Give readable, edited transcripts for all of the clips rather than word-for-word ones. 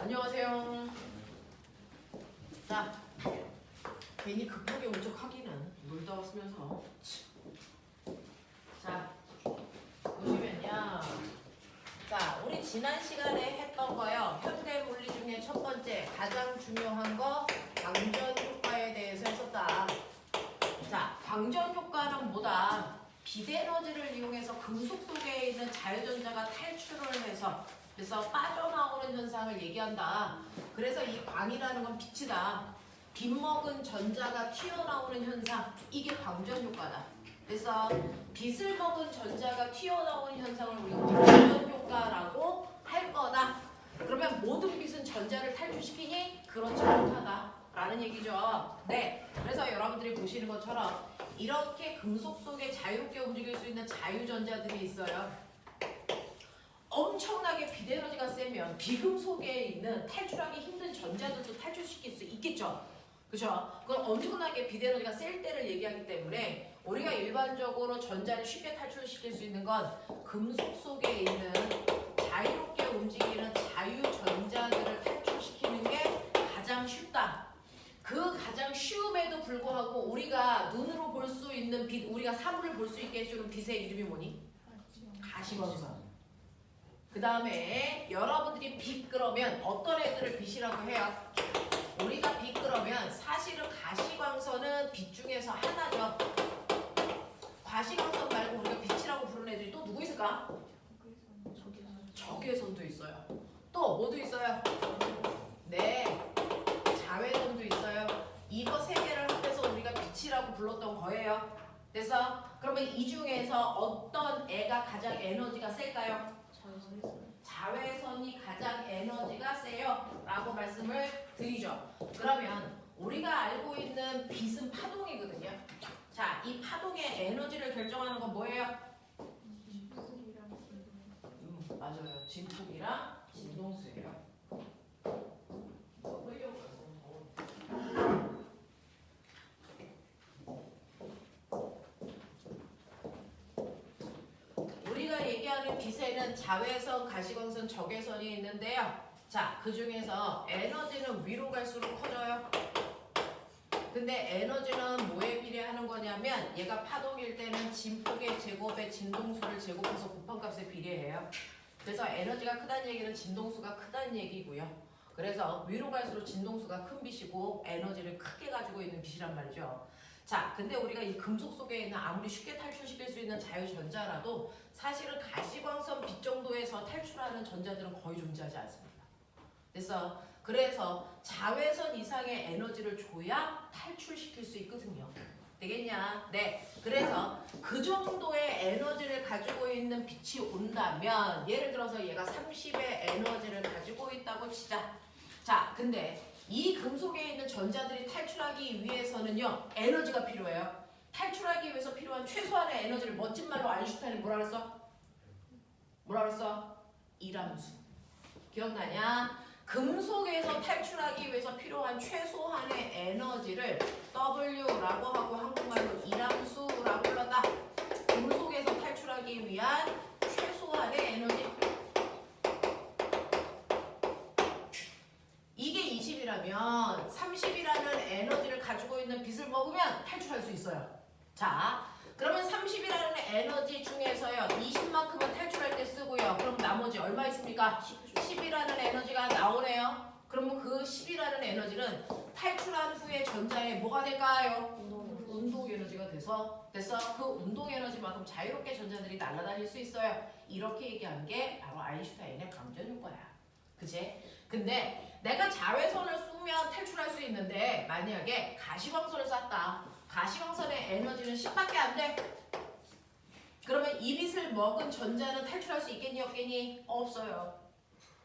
안녕하세요. 자, 괜히 급하게 운척하기는 물 더웠으면서. 자, 보시면요. 자, 우리 지난 시간에 했던 거요. 현대 물리 중에 첫 번째 가장 중요한 거 광전 효과에 대해서 했었다. 자, 광전 효과는 뭐다? 비대에너지를 이용해서 금속 속에 있는 자유전자가 탈출을 해서 그래서 빠져나오는 현상을 얘기한다. 그래서 이 광이라는 건 빛이다. 빛 먹은 전자가 튀어나오는 현상, 이게 광전 효과다. 그래서 빛을 먹은 전자가 튀어나오는 현상을 우리가 광전 효과라고 할 거다. 그러면 모든 빛은 전자를 탈출시키니? 그렇지 못하다 라는 얘기죠. 네, 그래서 여러분들이 보시는 것처럼 이렇게 금속 속에 자유롭게 움직일 수 있는 자유전자들이 있어요. 엄청나게 비대에너지가 세면 비금속에 있는 탈출하기 힘든 전자들도 탈출시킬 수 있겠죠. 그렇죠? 그건 엄청나게 비대에너지가 셀 때를 얘기하기 때문에 우리가 일반적으로 전자를 쉽게 탈출시킬 수 있는 건 금속 속에 있는 자유롭게 움직이는 자유전자들을 탈출시키는 게 가장 쉽다. 그 가장 쉬움에도 불구하고 우리가 눈으로 볼 수 있는 빛, 우리가 사물을 볼 수 있게 해주는 빛의 이름이 뭐니? 가시광선. 그 다음에 여러분들이 빛 그러면 어떤 애들을 빛이라고 해요? 우리가 빛 그러면 사실은 가시광선은 빛 중에서 하나죠. 과시광선 말고 우리가 빛이라고 부르는 애들이 또 누구 있을까? 적외선도 있어요. 또 뭐도 있어요? 네, 자외선도 있어요. 이거 세 개를 합해서 우리가 빛이라고 불렀던 거예요. 그래서 그러면 이 중에서 어떤 애가 가장 에너지가 셀까요? 자외선이 가장 에너지가 세요 라고 말씀을 드리죠. 그러면 우리가 알고 있는 빛은 파동이거든요. 자, 이 파동의 에너지를 결정하는 건 뭐예요? 맞아요. 진폭이랑 진동수예요. 우리가 얘기하는 빛에는 자외선, 가시광선, 적외선이 있는데요. 자, 그 중에서 에너지는 위로 갈수록 커져요. 근데 에너지는 뭐에 비례하는 거냐면 얘가 파동일 때는 진폭의 제곱에 진동수를 제곱해서 곱한 값에 비례해요. 그래서 에너지가 크다는 얘기는 진동수가 크다는 얘기고요. 그래서 위로 갈수록 진동수가 큰 빛이고 에너지를 크게 가지고 있는 빛이란 말이죠. 자, 근데 우리가 이 금속 속에 있는 아무리 쉽게 탈출시킬 수 있는 자유전자라도 사실은 가시광선 빛 정도에서 탈출하는 전자들은 거의 존재하지 않습니다. 그래서 자외선 이상의 에너지를 줘야 탈출시킬 수 있거든요. 되겠냐? 네. 그래서 그 정도의 에너지를 가지고 있는 빛이 온다면 예를 들어서 얘가 30의 에너지를 가지고 있다고 치자. 자, 근데 이 금속에 있는 전자들이 탈출하기 위해서는요, 에너지가 필요해요. 탈출하기 위해서 필요한 최소한의 에너지를 멋진 말로 아인슈타인이 뭐라 그랬어? 뭐라 그랬어? 이람수. 기억나냐? 금속에서 탈출하기 위해서 필요한 최소한의 에너지를 W라고 하고 한국말로 이람수라고 불렀다. 금속에서 탈출하기 위한 최소한의 에너지. 이게 20이라면 30이라는 에너지를 가지고 있는 빛을 먹으면 탈출할 수 있어요. 자, 그러면 30이라는 에너지 중에서요 20만큼은 탈출할 때 쓰고요. 그럼 나머지 얼마 있습니까? 10이라는 에너지가 나오네요. 그러면 그 10이라는 에너지는 탈출한 후에 전자에 뭐가 될까요? 운동 에너지가 돼서 그 운동 에너지만큼 자유롭게 전자들이 날아다닐 수 있어요. 이렇게 얘기한 게 바로 아인슈타인의 광전 효과야. 그치? 근데 내가 자외선을 쏘면 탈출할 수 있는데 만약에 가시광선을 쐈다. 가시광선의 에너지는 10밖에 안 돼. 그러면 이 빛을 먹은 전자는 탈출할 수 있겠니 없겠니? 없어요.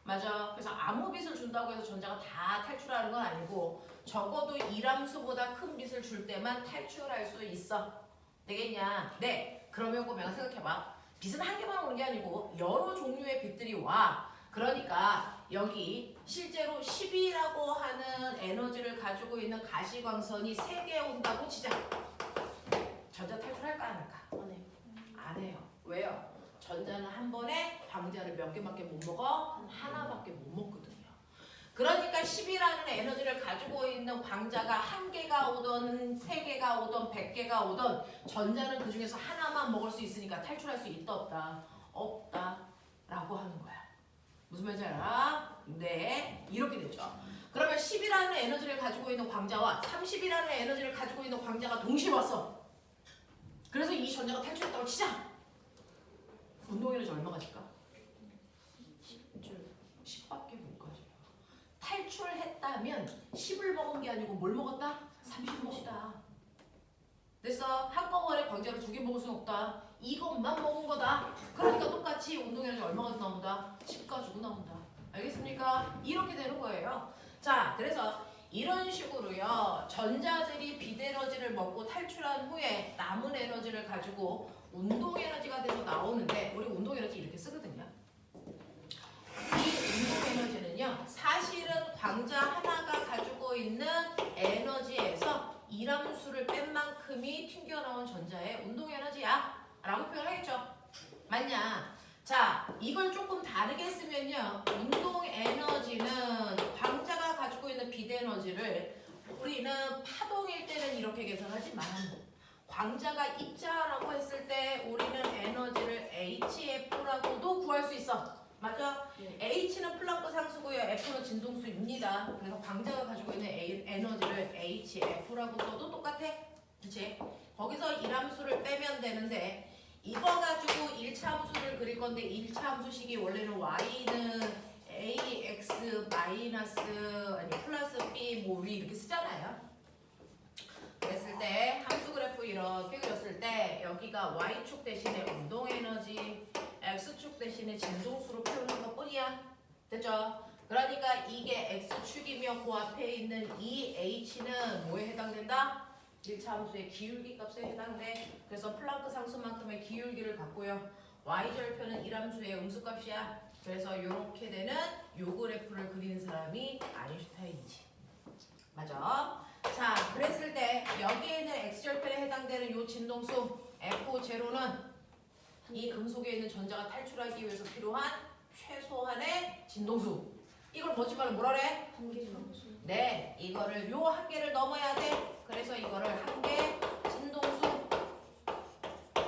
맞아. 그래서 아무 빛을 준다고 해서 전자가 다 탈출하는 건 아니고 적어도 이람수보다 큰 빛을 줄 때만 탈출할 수 있어. 되겠냐? 네. 그러면 꼬맹아 생각해봐. 빛은 한 개만 오는 게 아니고 여러 종류의 빛들이 와. 그러니까 여기 실제로 10이라고 하는 에너지를 가지고 있는 가시광선이 3개 온다고 치자. 전자 탈출할까 안 할까? 안 해요. 왜요? 전자는 한 번에 광자를 몇 개밖에 못 먹어? 하나밖에 못 먹거든요. 그러니까 10이라는 에너지를 가지고 있는 광자가 1개가 오든 3개가 오든 100개가 오든 전자는 그 중에서 하나만 먹을 수 있으니까 탈출할 수 있다 없다? 없다 라고 하는 거야. 무슨 말인지 알아? 네, 이렇게 되죠. 그러면 10이라는 에너지를 가지고 있는 광자와 30이라는 에너지를 가지고 있는 광자가 동시에 왔어. 그래서 이 전자가 탈출했다고 치자. 운동 에너지 얼마가 질까? 10밖에 못 가져요. 탈출했다면 10을 먹은 게 아니고 뭘 먹었다? 30을 먹었다. 됐어? 한꺼번에 광자를 2개 먹을 수는 없다. 이것만 먹은 거다. 그러니까 똑같이 운동 에너지 얼마가 나온다? 10 가지고 나온다. 알겠습니까? 이렇게 되는 거예요. 자, 그래서 이런 식으로요. 전자들이 비대에너지를 먹고 탈출한 후에 남은 에너지를 가지고 운동 에너지가 돼서 나오는데 우리 운동 에너지 이렇게 쓰거든요. 이 운동 에너지는요. 사실은 광자 하나가 가지고 있는 에너지에서 이함수를 뺀 만큼이 튕겨나온 전자의 운동 에너지야 라고 표현하겠죠. 맞냐? 자, 이걸 조금 다르게 쓰면요. 운동 에너지는 광자가 가지고 있는 비대에너지를 우리는 파동일 때는 이렇게 계산하지만 광자가 입자라고 했을 때 우리는 에너지를 HF라고도 구할 수 있어. 맞아? 네. H는 플랑크 상수고요. F는 진동수입니다. 그래서 광자가 가지고 있는 에너지를 HF라고 써도 똑같아. 그치? 거기서 일함수를 빼면 되는데 이거 가지고 1차 함수를 그릴 건데 1차 함수식이 원래는 y는 ax 마이너스 아니 플러스 b 뭐 우리 이렇게 쓰잖아요. 그랬을 때 함수 그래프 이렇게 그렸을 때 여기가 y축 대신에 운동 에너지, x축 대신에 진동수로 표현한 것 뿐이야. 됐죠? 그러니까 이게 x축이며 그 앞에 있는 이 h는 뭐에 해당된다? 1차 함수의 기울기 값에 해당돼. 그래서 플랑크 상수만큼의 기울기를 갖고요. y절표는 1함수의 음수값이야. 그래서 이렇게 되는 요 그래프를 그린 사람이 아인슈타인이지. 맞아? 자, 그랬을 때 여기에 있는 x절편에 해당되는 요 진동수 F0는 이 금속에 있는 전자가 탈출하기 위해서 필요한 최소한의 진동수. 이걸 보지만 뭐라 그래? 한계 점수. 네, 이거를 요 한계를 넘어야 돼. 그래서 이거를 한계 진동수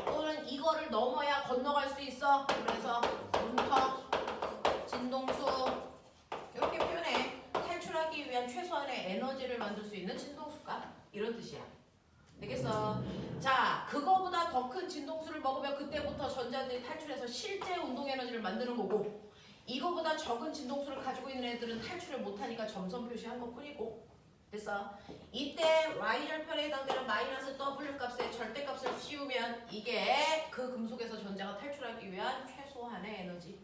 또는 이거를 넘어야 건너갈 수 있어. 그래서 문턱 진동수 이렇게 표현해. 탈출하기 위한 최소한의 에너지를 만들 수 있는 진동수값 이런 뜻이야. 되겠어? 자, 그거보다 더 큰 진동수를 먹으면 그때부터 전자들이 탈출해서 실제 운동 에너지를 만드는 거고 이거보다 적은 진동수를 가지고 있는 애들은 탈출을 못하니까 점선 표시한 것 뿐이고. 됐어? 이때 y절편에 해당되는 마이너스 w 값의 절대값을 씌우면 이게 그 금속에서 전자가 탈출하기 위한 최소한의 에너지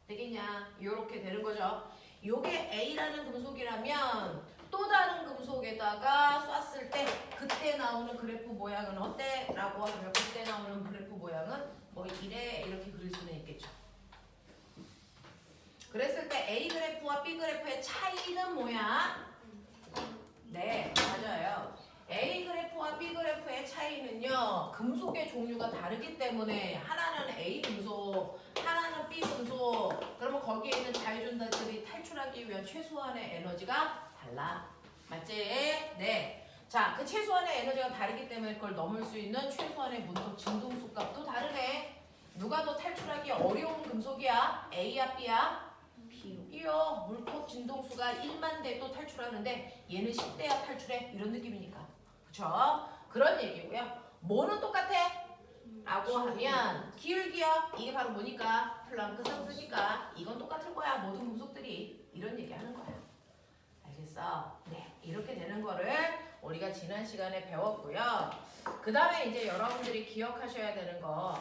되겠냐? 이렇게 되는 거죠. 요게 A라는 금속이라면 또 다른 금속에다가 쐈을 때 그때 나오는 그래프 모양은 어때? 라고 하면 그때 나오는 그래프 모양은 뭐 이래 이렇게 그릴 수는 있겠죠. 그랬을 때 A 그래프와 B 그래프의 차이는 뭐야? 네, 맞아요. A 그래프와 B 그래프의 차이는요. 금속의 종류가 다르기 때문에 하나는 A 금속, 하나는 B 금속. 그러면 거기에 있는 자유전자들이 탈출하기 위한 최소한의 에너지가 달라. 맞지? 네. 자, 그 최소한의 에너지가 다르기 때문에 그걸 넘을 수 있는 최소한의 문턱 진동수 값도 다르네. 누가 더 탈출하기 어려운 금속이야? A야 B야? B요. 물폭 진동수가 1만 대도 탈출하는데 얘는 10대야 탈출해. 이런 느낌이니까. 그쵸? 그런 얘기고요. 뭐는 똑같아? 라고 하면 기울기요. 이게 바로 뭐니까? 플랑크 상수니까 이건 똑같을 거야. 모든 금속들이. 이런 얘기 하는 거야. 알겠어? 네. 이렇게 되는 거를 우리가 지난 시간에 배웠고요. 그 다음에 이제 여러분들이 기억하셔야 되는 거.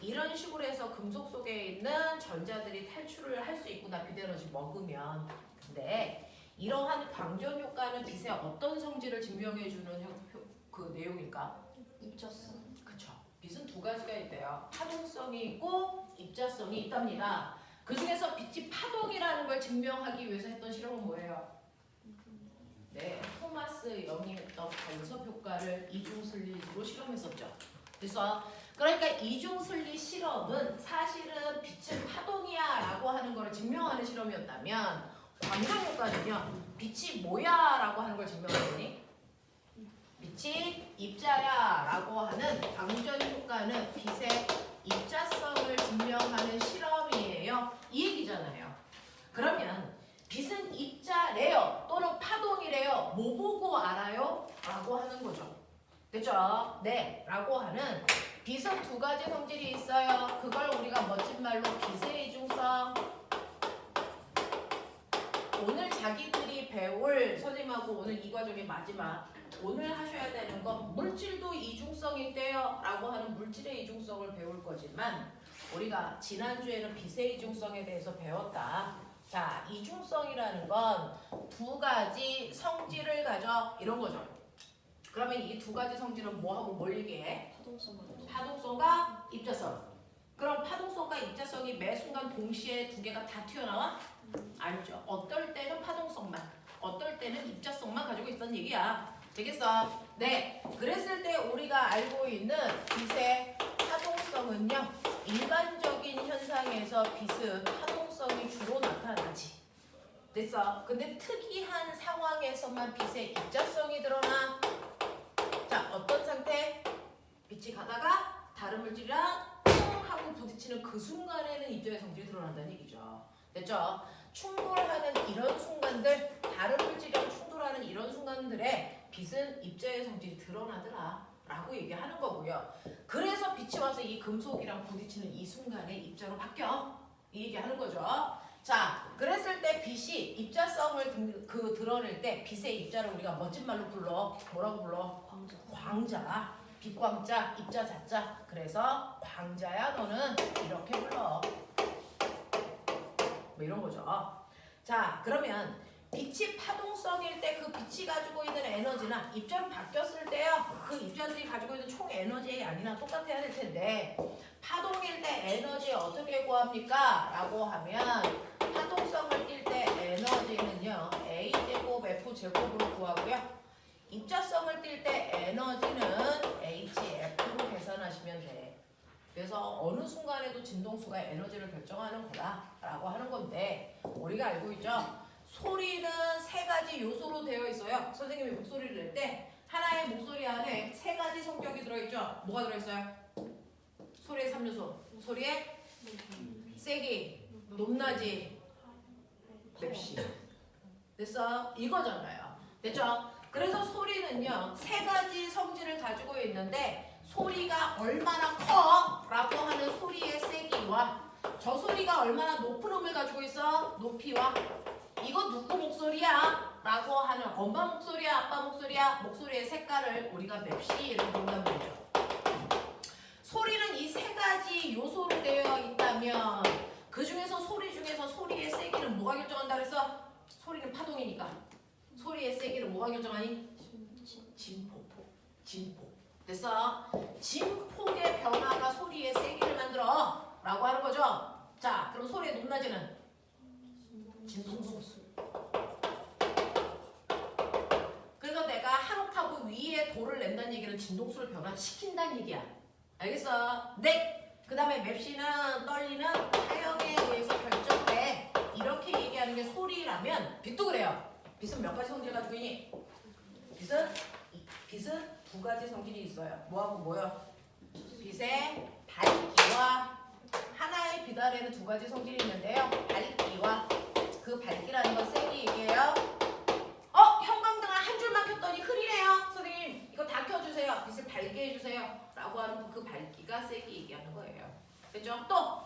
이런 식으로 해서 금속 속에 있는 전자들이 탈출을 할 수 있구나. 비대에너지 먹으면. 근데 이러한 광전 효과는 빛의 어떤 성질을 증명해주는 그 내용일까? 입자성. 그쵸. 빛은 두 가지가 있대요. 파동성이 있고 입자성이 있답니다. 그 중에서 빛이 파동이라는 걸 증명하기 위해서 했던 실험은 뭐예요? 네, 토마스 영이 했던 간섭 효과를 이중슬릿으로 실험했었죠. 그래서 그러니까 이중슬릿 실험은 사실은 빛은 파동이야 라고 하는 걸 증명하는 실험이었다면 광전효과는요. 빛이 뭐야? 라고 하는 걸 증명하더니 빛이 입자야 라고 하는 광전효과는 빛의 입자성을 증명하는 실험이에요. 이 얘기잖아요. 그러면 빛은 입자래요 또는 파동이래요. 뭐 보고 알아요? 라고 하는 거죠. 됐죠? 네 라고 하는 빛은 두 가지 성질이 있어요. 그걸 우리가 멋진 말로 빛의 이중성. 오늘 자기들이 배울 선생님하고 오늘 이 과정의 마지막 오늘 하셔야 되는 건 물질도 이중성이 있대요 라고 하는 물질의 이중성을 배울 거지만 우리가 지난주에는 빛의 이중성에 대해서 배웠다. 자, 이중성이라는 건 두 가지 성질을 가져 이런 거죠. 그러면 이 두 가지 성질은 뭐하고 뭘 얘기해? 파동성과 입자성. 그럼 파동성과 입자성이 매 순간 동시에 두 개가 다 튀어나와? 아니죠. 어떨 때는 파동성만, 어떨 때는 입자성만 가지고 있다는 얘기야. 되겠어? 네. 그랬을 때 우리가 알고 있는 빛의 파동성은요. 일반적인 현상에서 빛은 파동성이 주로 나타나지. 됐어? 근데 특이한 상황에서만 빛의 입자성이 드러나. 자, 어떤 상태? 빛이 가다가 다른 물질이랑 쿵 하고 부딪히는 그 순간에는 입자의 성질이 드러난다는 얘기죠. 됐죠? 충돌하는 이런 순간들, 다른 물질이랑 충돌하는 이런 순간들에 빛은 입자의 성질이 드러나더라 라고 얘기하는 거고요. 그래서 빛이 와서 이 금속이랑 부딪히는 이 순간에 입자로 바뀌어. 이 얘기하는 거죠. 자, 그랬을 때 빛이 입자성을 드러낼 때 빛의 입자를 우리가 멋진 말로 불러. 뭐라고 불러? 광자. 빛광자, 입자 자자. 그래서 광자야 너는 이렇게 불러. 뭐 이런 거죠. 자, 그러면 빛이 파동성일 때 그 빛이 가지고 있는 에너지나 입자로 바뀌었을 때요. 그 입자들이 가지고 있는 총 에너지의 양이나 똑같아야 될 텐데 파동일 때 에너지 어떻게 구합니까? 라고 하면 파동성을 띌 때 에너지는요. A제곱 F제곱으로 구하고요. 입자성을 띌 때 에너지는 HF로 계산하시면 돼. 그래서 어느 순간에도 진동수가 에너지를 결정하는 거다라고 하는 건데 우리가 알고 있죠? 소리는 세 가지 요소로 되어 있어요. 선생님이 목소리를 낼 때 하나의 목소리 안에 세 가지 성격이 들어있죠? 뭐가 들어있어요? 소리의 3요소. 소리의 세기, 높낮이, 맵시. 됐어? 이거잖아요. 됐죠? 그래서 소리는요. 세 가지 성질을 가지고 있는데 소리가 얼마나 커? 라고 하는 소리의 세기와 저 소리가 얼마나 높은 음을 가지고 있어? 높이와 이거 누구 목소리야? 라고 하는 엄마 목소리야? 아빠 목소리야? 목소리의 색깔을 우리가 맵시를 본단 말이죠. 소리는 이 세 가지 요소로 되어 있다면 그 중에서 소리 중에서 소리의 세기는 뭐가 결정한다 그랬어? 소리는 파동이니까 소리의 세기를 뭐가 결정하니? 진폭. 됐어? 진폭의 변화가 소리의 세기를 만들어 라고 하는 거죠. 자, 그럼 소리의 높낮이는? 진동수. 그래서 내가 한 옥타브 위에 도를 낸다는 얘기는 진동수를 변화시킨다는 얘기야. 알겠어? 네. 그 다음에 맵시는 떨리는 타격에 의해서 결정돼. 이렇게 얘기하는 게 소리라면 빛도 그래요. 빛은 몇 가지 성질을 가지고 있니? 빛은 두 가지 성질이 있어요. 뭐하고 뭐요? 빛의 밝기와 하나의 빛 아래는 두 가지 성질이 있는데요. 밝기와 그 밝기라는 건 세기 얘기예요. 형광등을 한 줄만 켰더니 흐리네요. 선생님 이거 다 켜주세요. 빛을 밝게 해주세요. 라고 하는 그 밝기가 세기 얘기하는 거예요. 됐죠? 또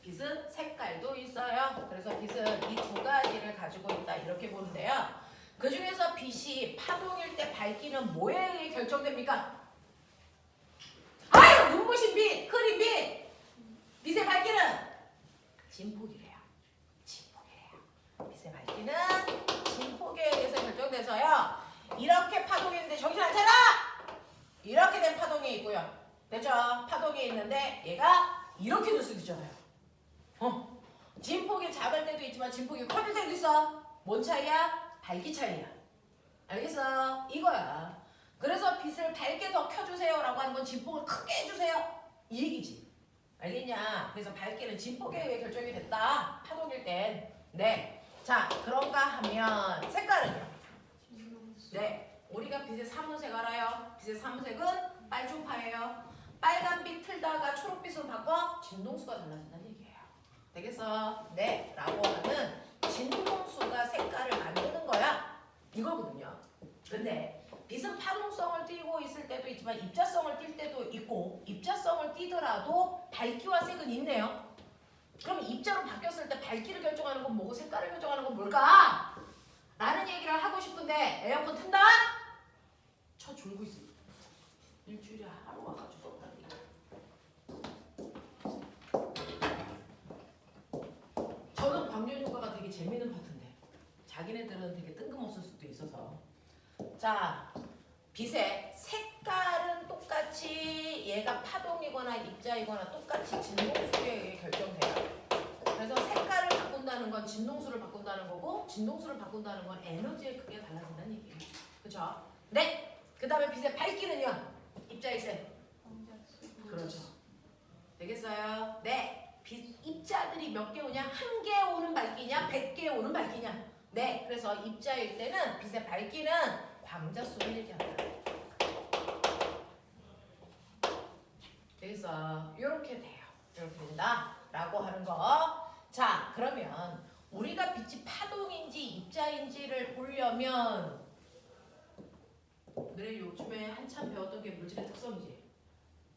빛은 색깔도 있어요. 그래서 빛은 이 두 가지를 가지고 있다 이렇게 보는데요. 그 중에서 빛이 파동일 때 밝기는 뭐에 의해 결정됩니까? 아유! 눈부신 빛! 흐린 빛! 빛의 밝기는? 진폭이래요. 빛의 밝기는 진폭에 의해서 결정돼서요. 이렇게 파동이 있는데 정신 안 차려! 이렇게 된 파동이 있고요. 됐죠? 파동이 있는데 얘가 이렇게 될 수도 있잖아요. 진폭이 작을 때도 있지만 진폭이 커질 때도 있어. 뭔 차이야? 밝기 차이야. 알겠어? 이거야. 그래서 빛을 밝게 더 켜주세요 라고 하는 건 진폭을 크게 해주세요 이 얘기지. 알겠냐? 그래서 밝기는 진폭에 의해 결정이 됐다. 파동일 땐. 네. 자, 그런가 하면 색깔은요? 네, 우리가 빛의 사문색 알아요? 빛의 사문색은 빨주파예요. 빨간빛 틀다가 초록빛으로 바꿔 진동수가 달라진다는 얘기예요. 되겠어? 네, 라고 하는 진동수가 색깔을 만드는 거야. 이거거든요. 근데 빛은 파동성을 띠고 있을 때도 있지만 입자성을 띌 때도 있고, 입자성을 띠더라도 밝기와 색은 있네요. 그럼 입자로 바뀌었을 때 밝기를 결정하는 건 뭐고 색깔을 결정하는 건 뭘까? 라는 얘기를 하고 싶은데 에어컨 튼다? 쳐 졸고 있어. 일주일에 하루 와가지고 저는 광년 효과가 되게 재밌는 파트인데 자기네들은 되게 뜬금없을 수도 있어서. 자, 빛의 색깔은 똑같이 얘가 파동이거나 입자이거나 똑같이 진동수에 의해 결정돼요. 그래서 색깔을 바꾼다는 건 진동수를 바꾼다는 거고, 진동수를 바꾼다는 건 에너지의 크기가 달라진다는 얘기예요. 그렇죠? 네. 그 다음에 빛의 밝기는요? 입자일 때. 그렇죠. 되겠어요? 네. 빛 입자들이 몇 개 오냐? 한 개 오는 밝기냐? 100개 오는 밝기냐? 네. 그래서 입자일 때는 빛의 밝기는 광자수를 얘기한다. 그래서 이렇게 돼요. 이렇게 된다. 라고 하는 거. 자, 그러면 우리가 빛이 파동인지 입자인지를 보려면 너네 요즘에 한참 배웠던 게 물질의 특성이지.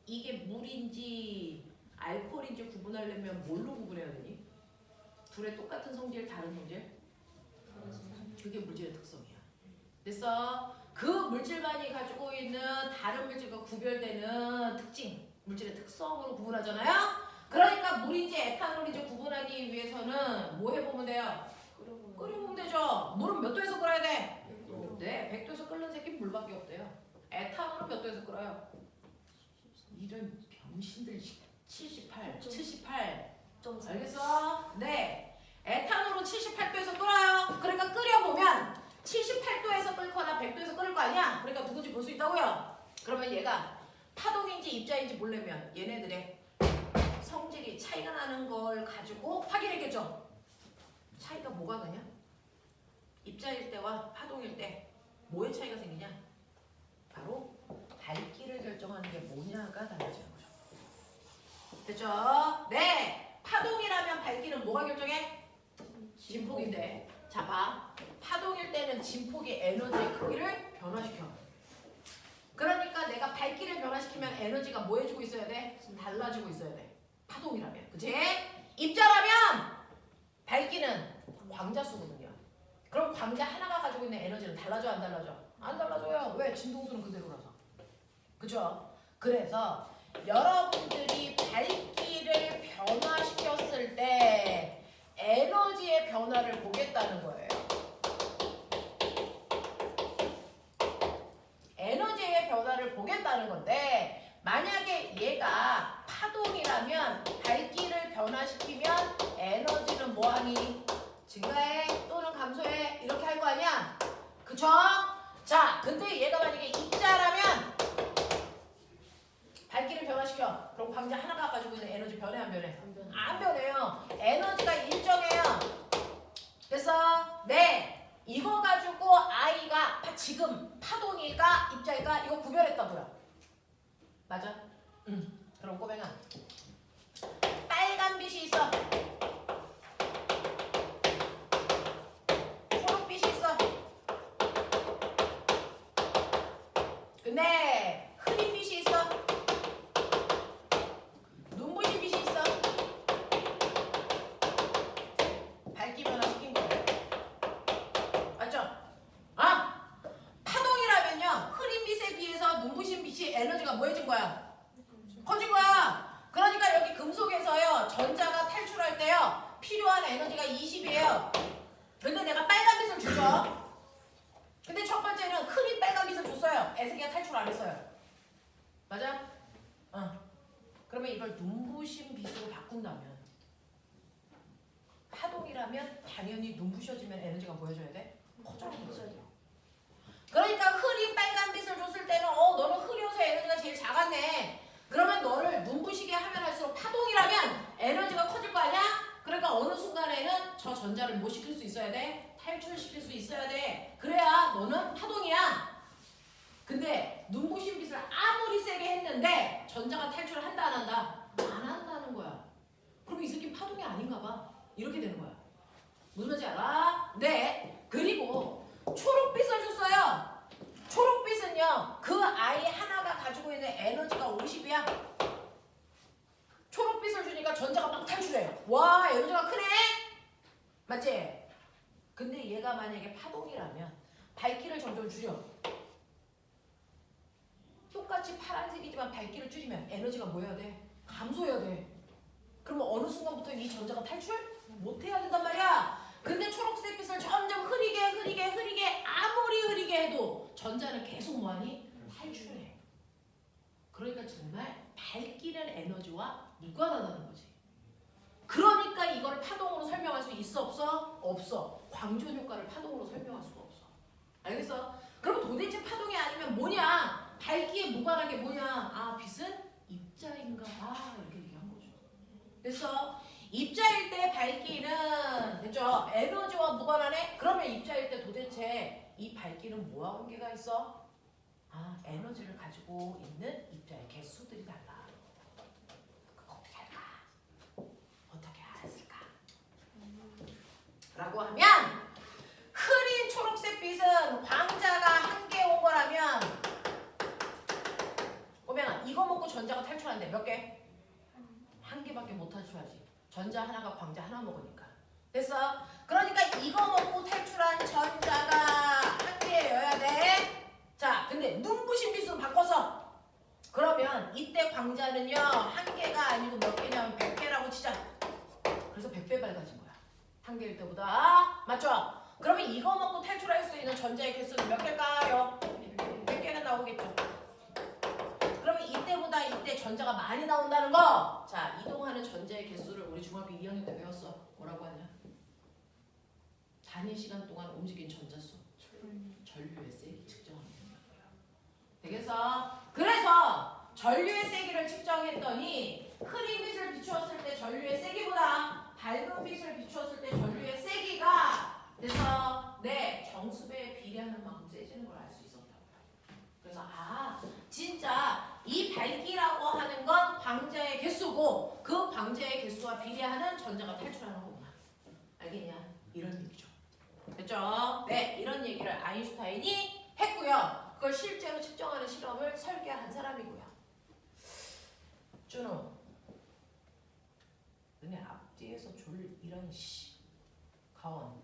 이게 물인지 알코올인지 구분하려면 뭘로 구분해야 되니? 둘의 똑같은 성질, 다른 성질? 그게 물질의 특성이야. 됐어? 그 물질만이 가지고 있는 다른 물질과 구별되는 특징, 물질의 특성으로 구분하잖아요? 그러니까 물인지 에탄올인지 구분하기 위해서는 뭐 해보면 돼요? 끓여보면 되죠. 물은 몇 도에서 끓여야 돼? 네, 100도에서 끓는 새끼 물밖에 없대요. 에탄올은 몇 도에서 끓여요? 이런 병신들 78 알겠어? 네, 에탄올은 78도에서 끓여요. 그러니까 끓여보면 78도에서 끓거나 100도에서 끓을 거 아니야? 그러니까 누군지 볼 수 있다고요. 그러면 얘가 파동인지 입자인지 보려면 얘네들의 성질이 차이가 나는 걸 가지고 확인했겠죠? 차이가 뭐가 나냐? 입자일 때와 파동일 때 뭐의 차이가 생기냐? 바로 밝기를 결정하는 게 뭐냐가 달라지는 거죠. 됐죠? 네! 파동이라면 밝기는 뭐가 결정해? 진폭인데. 자, 봐. 파동일 때는 진폭이 에너지의 크기를 변화시켜. 그러니까 내가 밝기를 변화시키면 에너지가 뭐 해주고 있어야 돼? 달라지고 있어야 돼. 파동이라면. 그치? 입자라면 밝기는 광자수거든요. 그럼 광자 하나가 가지고 있는 에너지는 달라져 안 달라져? 안 달라져요. 왜? 진동수는 그대로라서. 그죠? 그래서 여러분들이 밝기를 변화시켰을 때 에너지의 변화를 보겠다는 거예요. 에너지의 변화를 보겠다는 건데, 만약에 얘가 파동이라면 밝기를 변화시키면 에너지는 뭐하니? 증가해 또는 감소해 이렇게 할 거 아니야? 그쵸? 자, 근데 얘가 만약에 입자라면 밝기를 변화시켜. 그럼 광자 하나가 가지고 있는 에너지 변해 안 변해? 안 변해요. 에너지가 일정해요. 그래서 네, 이거 가지고 아이가 지금 파동일까 입자일까 이거 구별했다고요. 맞아? 응. 그럼 꼬맹아, 빨간 빛이 있어. 초록빛이 있어. 근데 흐린 빛이 있어. 눈부신 빛이 있어. 밝기 변화시킨 거예요. 맞죠? 아, 파동이라면요 흐린 빛에 비해서 눈부신 빛이 에너지가 뭐해진 거야? 커진 거야. 그러니까 여기 금속에서요 전자가 탈출할 때요 필요한 에너지가 20이에요. 근데 내가 빨간 빛을 주죠. 근데 첫 번째는 흐린 빨간 빛을 줬어요. 애새끼가 탈출 안 했어요. 맞아? 그러면 이걸 눈부신 빛으로 바꾼다면, 파동이라면 당연히 눈부셔지면 에너지가 보여줘야 돼? 커져야 돼. 그러니까 흐린 빨간 빛을 줬을 때는 너는 흐려서 에너지가 제일 작았네. 그러면 너를 눈부시게 하면 할수록 파동이라면 에너지가 커질 거 아니야? 그러니까 어느 순간에는 저 전자를 못 시킬 수 있어야 돼? 있는데 전자가 탈출을 한다 안 한다? 안 한다는 거야. 그럼 이 새끼 파동이 아닌가 봐. 이렇게 되는 거야. 무슨 말인지 알아? 네. 그리고 초록빛을 줬어요. 초록빛은요. 그 아이 하나가 가지고 있는 에너지가 50이야. 초록빛을 주니까 전자가 막 탈출해. 와, 에너지가 크네? 맞지? 근데 얘가 만약에 파동이라면 밝기를 점점 줄여. 똑같이 파란색이지만 밝기를 줄이면 에너지가 뭐 해야 돼? 감소해야 돼. 그러면 어느 순간부터 이 전자가 탈출? 못해야 된단 말이야. 근데 초록색빛을 점점 흐리게 아무리 흐리게 해도 전자는 계속 뭐하니? 탈출해. 그러니까 정말 밝기는 에너지와 무관하다는 거지. 그러니까 이걸 파동으로 설명할 수 있어 없어? 없어. 광전 효과를 파동으로 설명할 수가 없어. 알겠어? 그럼 도대체 파동이 아니면 뭐냐? 밝기에 무관한 게 뭐냐? 아, 빛은 입자인가 봐. 이렇게 얘기한 거죠. 그래서 입자일 때 밝기는 됐죠? 에너지와 무관하네? 그러면 입자일 때 도대체 이 밝기는 뭐와 관계가 있어? 아, 에너지를 가지고 있는 입자의 개수들이 달라. 그거 어떻게 할까? 어떻게 알았을까? 라고 하면 흐린 초록색 빛은 광자가 한 개 온 거라면 보면 이거 먹고 전자가 탈출한대. 몇 개? 한 개밖에 못 탈출하지. 전자 하나가 광자 하나 먹으니까. 됐어? 그러니까 이거 먹고 탈출한 전자가 한 개여야 돼. 자, 근데 눈부신 빛으로 바꿔서 그러면 이때 광자는요 한 개가 아니고 몇 개냐면 100개라고 치자. 그래서 100배 밝아진 거야. 한 개일 때보다. 맞죠? 그러면 이거 먹고 탈출할 수 있는 전자의 개수는 몇 개일까요? 100개가 나오겠죠. 그러면 이때보다 이때 전자가 많이 나온다는 거. 자, 이동하는 전자의 개수를 우리 중학교 2학년 때 배웠어. 뭐라고 하냐? 단위 시간 동안 움직인 전자수. 전류의 세기 측정하면 된다. 되겠어? 그래서 전류의 세기를 측정했더니 흐린 빛을 비추었을 때 전류의 세기보다 밝은 빛을 비추었을 때 전류의 세기가 그래서 네, 정수배에 비례하는 만큼 세지는 걸 알 수 있었다고요. 그래서 아, 진짜 이 밝기라고 하는 건 광자의 개수고 그 광자의 개수와 비례하는 전자가 탈출하는 거구나. 알겠냐? 이런 얘기죠. 됐죠? 네, 이런 얘기를 아인슈타인이 했고요. 그걸 실제로 측정하는 실험을 설계한 사람이고요. 준호, 너네 앞뒤에서 졸 이런 씨 가원.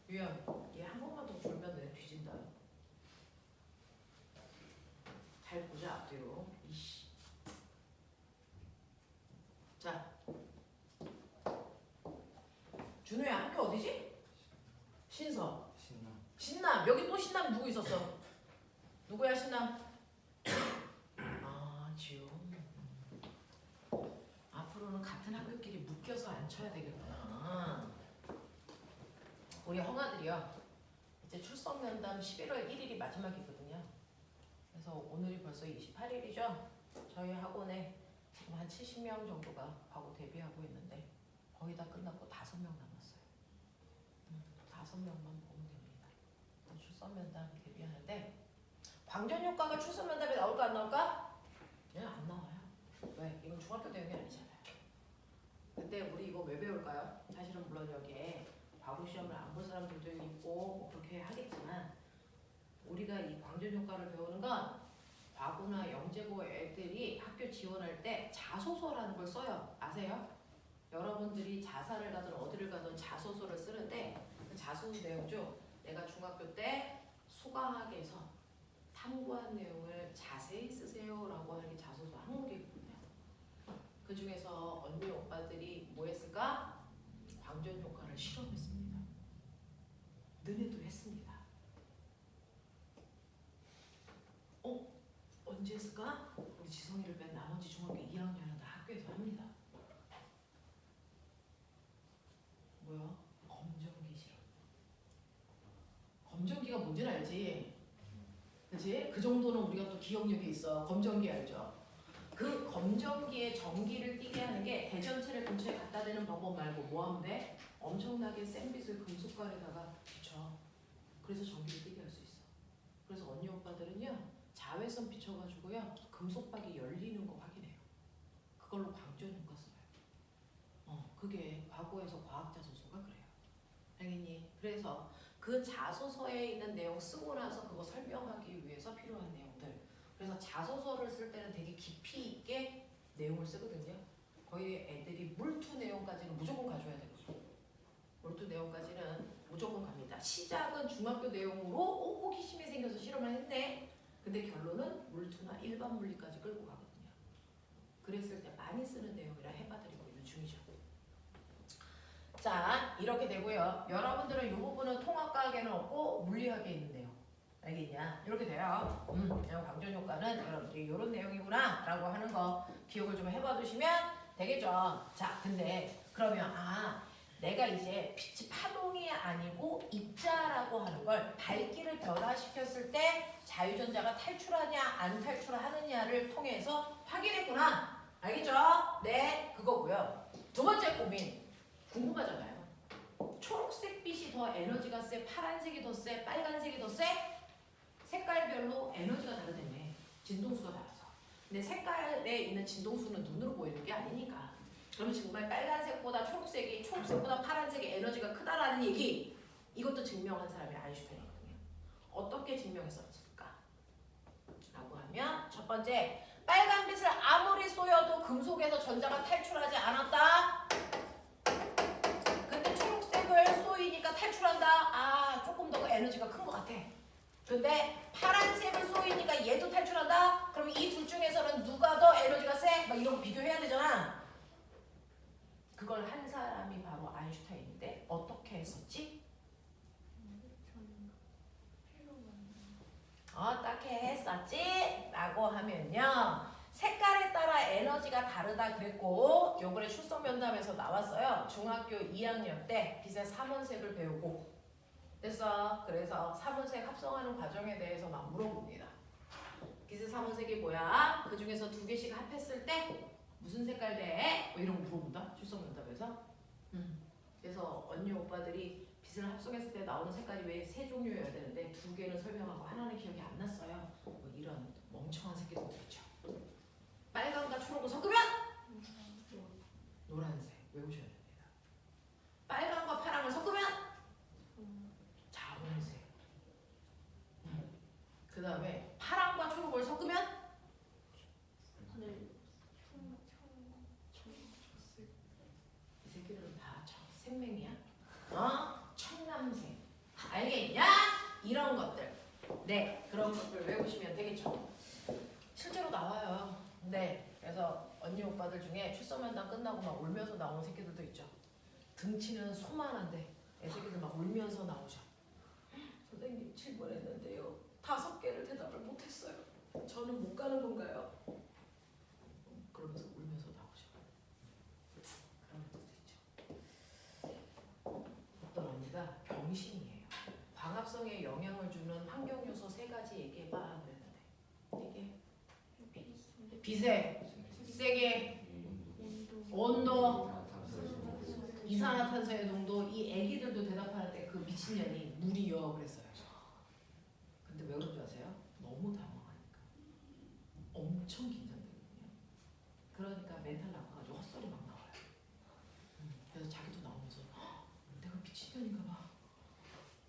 유연, 얘 한 번만 더 졸면 내 뒤진다. 잘 보자 앞뒤로. 이씨. 자, 준호야 학교 어디지? 신서. 신남. 여기 또 신남 누구 있었어? 누구야 신남? 아, 지우. 앞으로는 같은 학교끼리 묶여서 앉혀야 되겠구나. 우리 형아들이요. 이제 출석 면담 11월 1일이 마지막이거든요. 그래서 오늘이 벌써 28일이죠. 저희 학원에 지금 한 70명 정도가 과거 대비하고 있는데 거의 다 끝났고 5명 남았어요. 5명만 보면 됩니다. 출석 면담 대비하는데 광전 효과가 출석 면담에 나올까 안 나올까? 그냥 안 나와요. 왜? 이건 중학교 대응이 아니잖아요. 근데 우리 이거 왜 배울까요? 사실은 물론 여기에 과거 시험을 안 본 사람들도 있고 뭐 그렇게 하겠지만 우리가 이 광전 효과를 배우는 건 과거나 영재고 애들이 학교 지원할 때 자소서라는 걸 써요. 아세요? 여러분들이 자사를 가든 어디를 가든 자소서를 쓰는데 그 자소서 내용 중 내가 중학교 때 수강학에서 탐구한 내용을 자세히 쓰세요라고 하는 게 자소서 항목이거든요. 그 중에서 언니 오빠들이 뭐 했을까? 광전 효과를 실험했습니다. 너네도 했습니다. 언제 했을까? 우리 지성이를 뺀 나머지 중학교 2학년은 다 학교에서 합니다. 뭐야? 검정기 실험. 검정기가 뭔지는 알지? 그치? 그 정도는 우리가 또 기억력이 있어. 검정기 알죠? 그 검정기에 전기를 띠게 하는 게 대전체를 근처에 갖다 대는 방법 말고 뭐 하면 돼? 엄청나게 센 빛을 금속관에다가 비춰. 그래서 전기를 뜨게 할 수 있어. 그래서 언니 오빠들은요 자외선 비춰가지고요 금속박이 열리는 거 확인해요. 그걸로 광전 효과 써요. 그게 과거에서 과학자 소설가 그래요. 알겠니? 그래서 그 자소서에 있는 내용 쓰고 나서 그거 설명하기 위해서 필요한 내용들. 그래서 자소서를 쓸 때는 되게 깊이 있게 내용을 쓰거든요. 거의 애들이 물투 내용까지는 무조건 가져야 되거든요. 물투 내용까지는 무조건 갑니다. 시작은 중학교 내용으로 호기심이 생겨서 실험을 했네. 근데 결론은 물투나 일반 물리까지 끌고 가거든요. 그랬을 때 많이 쓰는 내용이라 해봐드리고 있는 중이죠. 자, 이렇게 되고요. 여러분들은 이 부분은 통합과학에는 없고 물리학에 있는 내용. 알겠냐? 이렇게 돼요. 광전 효과는 여러분들이 이런 내용이구나 라고 하는 거 기억을 좀 해봐 두시면 되겠죠. 자, 근데 그러면 내가 이제 빛이 파동이 아니고 입자라고 하는 걸 밝기를 변화시켰을 때 자유전자가 탈출하냐 안 탈출하느냐를 통해서 확인했구나. 알겠죠? 네, 그거고요. 두 번째 고민 궁금하잖아요. 초록색 빛이 더 에너지가 세? 파란색이 더 세? 빨간색이 더 세? 색깔별로 에너지가 다르다며. 진동수가 달라서. 근데 색깔에 있는 진동수는 눈으로 보이는 게 아니니까. 그러면 정말 빨간색보다 초록색보다 파란색이 에너지가 크다라는 얘기. 이것도 증명한 사람이 아인슈타인이거든요. 어떻게 증명했었을까? 라고 하면 첫 번째, 빨간 빛을 아무리 쏘여도 금속에서 전자가 탈출하지 않았다. 근데 초록색을 쏘이니까 탈출한다. 조금 더 에너지가 큰 것 같아. 근데 파란색을 쏘이니까 얘도 탈출한다? 그럼 이 둘 중에서는 누가 더 에너지가 세? 막 이런 거 비교해야 되잖아. 그걸 한 사람이 바로 아인슈타인인데 어떻게 했었지? 어떻게 했었지? 라고 하면요. 색깔에 따라 에너지가 다르다 그랬고 요번에 출석 면담에서 나왔어요. 중학교 2학년 때 빛의 삼원색을 배우고 됐어. 그래서 삼원색 합성하는 과정에 대해서 막 물어봅니다. 빛의 삼원색이 뭐야? 그 중에서 두 개씩 합했을 때 무슨 색깔 돼? 뭐 이런 거 물어본다. 출석 면담에서. 그래서 언니 오빠들이 빛을 합성했을 때 나오는 색깔이 왜 세 종류여야 되는데 두 개는 설명하고 하나는 기억이 안 났어요. 뭐 이런 멍청한 새끼들 있죠. 빨간과 초록을 섞으면 노란색 외우셔야 됩니다. 빨간과 파랑을 섞으면 자홍색. 그 다음에 파랑과 초록을 섞으면 이 새끼들은 다 생명이야. 청남색. 알겠냐? 이런 것들. 네, 그런 것들 외우시면 되겠죠. 실제로 나와요. 네, 그래서 언니 오빠들 중에 출석 면담 끝나고 막 울면서 나오는 새끼들도 있죠. 등치는 소만한데 애새끼들 막 울면서 나오죠. 선생님 질문했는데요. 5개를 대답을 못했어요. 저는 못 가는 건가요? 그러면서 울면서 나오죠. 그런 것도 있죠. 어떤 언니가 병신이에요. 광합성에 영향을 주는 환경 요소 3가지 얘기해봐 그랬는데 이게 빛에 세게 온도 이산화탄소의 농도 이 애기들도 대답하는데 그 미친년이 물이요 그랬어요. 근데 왜 그런 줄 아세요? 너무 당황하니까 엄청 긴장되거든요. 그러니까 멘탈 나빠가지고 헛소리 막 나와요. 그래서 자기도 나오면서 내가 미친년인가 봐.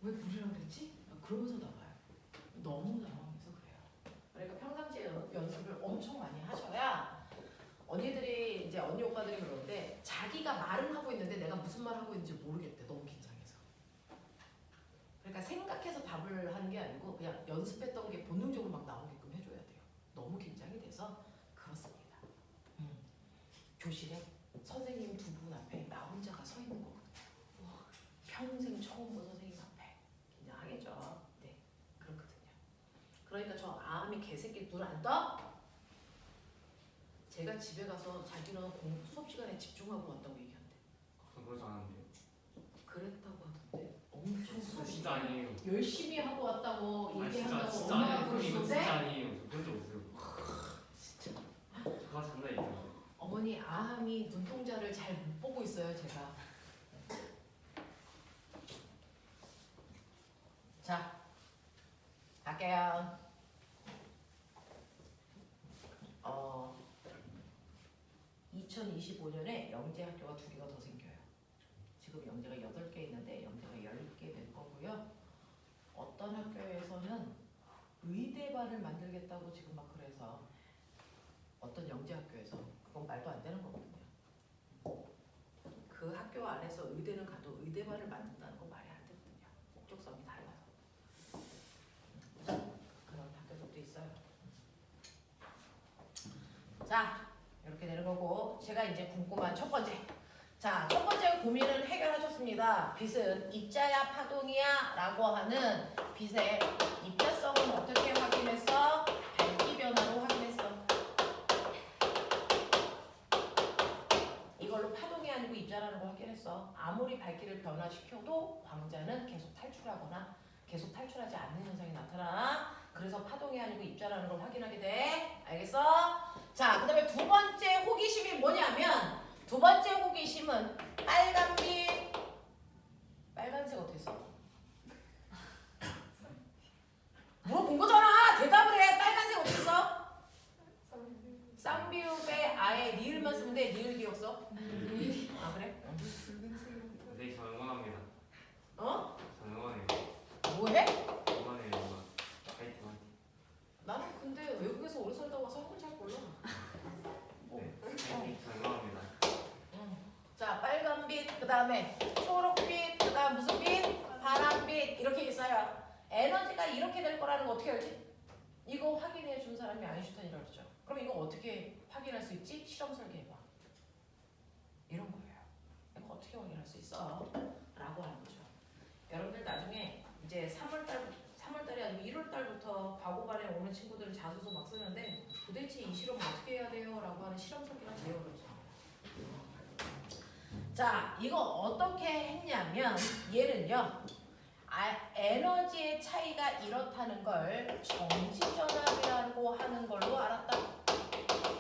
왜 물이라고 그랬지? 그러면서 나와요. 너무 당황해서 그래요. 그러니까 평상시에 연습을 엄청 많이 하셔야 언니들이 이제 언니 오빠들이 그러는데 자기가 말은 하고 있는데 내가 무슨 말 하고 있는지 모르겠대. 너무 긴장해서. 그러니까 생각해서 답을 하는 게 아니고 그냥 연습했던 게 본능적으로 막 나오게끔 해줘야 돼요. 너무 긴장이 돼서 그렇습니다. 교실에 선생님 2분 앞에 나 혼자가 서 있는 거거든요. 평생 처음 본 선생님 앞에 긴장하겠죠. 네, 그렇거든요. 그러니까 저 아미 개새끼 눈 안 떠? 제가 집에 가서 자기는 수업 시간에 집중하고 왔다고 얘기한대. 그러지 않았는데요. 그랬다고 하던데. 엄청 수업 진짜 아니에요. 열심히 하고 왔다고 얘기한다고 진짜 엄마가 아니에요. 이거 그러시던데. 진짜 아니에요. 그런 적 없어요. 진짜. 저가 장난 얘기해요. 어머니 아함이 눈동자를 잘 못 보고 있어요 제가. 갈게요. 2025년에 영재 학교가 2개가 더 생겨요. 지금 영재가 8개 있는데 영재가 10개 될 거고요. 어떤 학교에서는 의대반을 만들겠다고 지금 막 그래서 어떤 영재 학교에서 그건 말도 안 되는 거거든요. 그 학교 안에서 의대는 가도 의대반을 만든다는 건 말이 안 되거든요. 목적성이 달라서. 그런 학교들도 있어요. 자, 이렇게 되는 거고 제가 이제 궁금한 첫 번째. 자, 첫 번째 고민은 해결하셨습니다. 빚은 입자야 파동이야 라고 하는 빚의 입자성은 어떻게 확인했어? 밝기 변화로 확인했어. 이걸로 파동이 아니고 입자라는 걸 확인했어. 아무리 밝기를 변화시켜도 광자는 계속 탈출하거나 계속 탈출하지 않는 현상이 나타나. 그래서 파동이 아니고 입자라는 걸 확인하게 돼. 알겠어? 자, 그 다음에 두 번째 호기심이 뭐냐면 두 번째 호기심은 빨간빛 빨간색 어떻게 써? 물어본 거잖아. 대답을 해. 빨간색 어떻게 써? 쌍비읍에 아예 리을만 쓰면 돼. 리을 기억 써? 아 그래? 네, 저 응원합니다. 어? 저 응원해요. 뭐해? 응원해요, 응원. 화이팅, 화이팅. 나는 근데 외국에서 오래 살다 와서 한글 잘 몰라. 네, 화이팅. 저 응원합니다. 자, 빨간빛, 그 다음에 초록빛, 그 다음 무슨 빛? 파란빛 이렇게 있어요. 에너지가 이렇게 될 거라는 거 어떻게 알지? 이거 확인해 준 사람이 아인슈타인이라고 그러죠. 그럼 이거 어떻게 확인할 수 있지? 실험 설계해봐. 이런 거예요. 이거 어떻게 확인할 수 있어? 라고 하는 거죠. 여러분들 나중에 이제 3월달이 아니고 1월달부터 과고반에 오는 친구들은 자소서 막 쓰는데 도대체 이 실험 어떻게 해야 돼요? 라고 하는 실험 설계가 제일 어렵죠. 자, 이거 어떻게 했냐면 얘는요. 에너지의 차이가 이렇다는 걸 정지전압이라고 하는 걸로 알았다.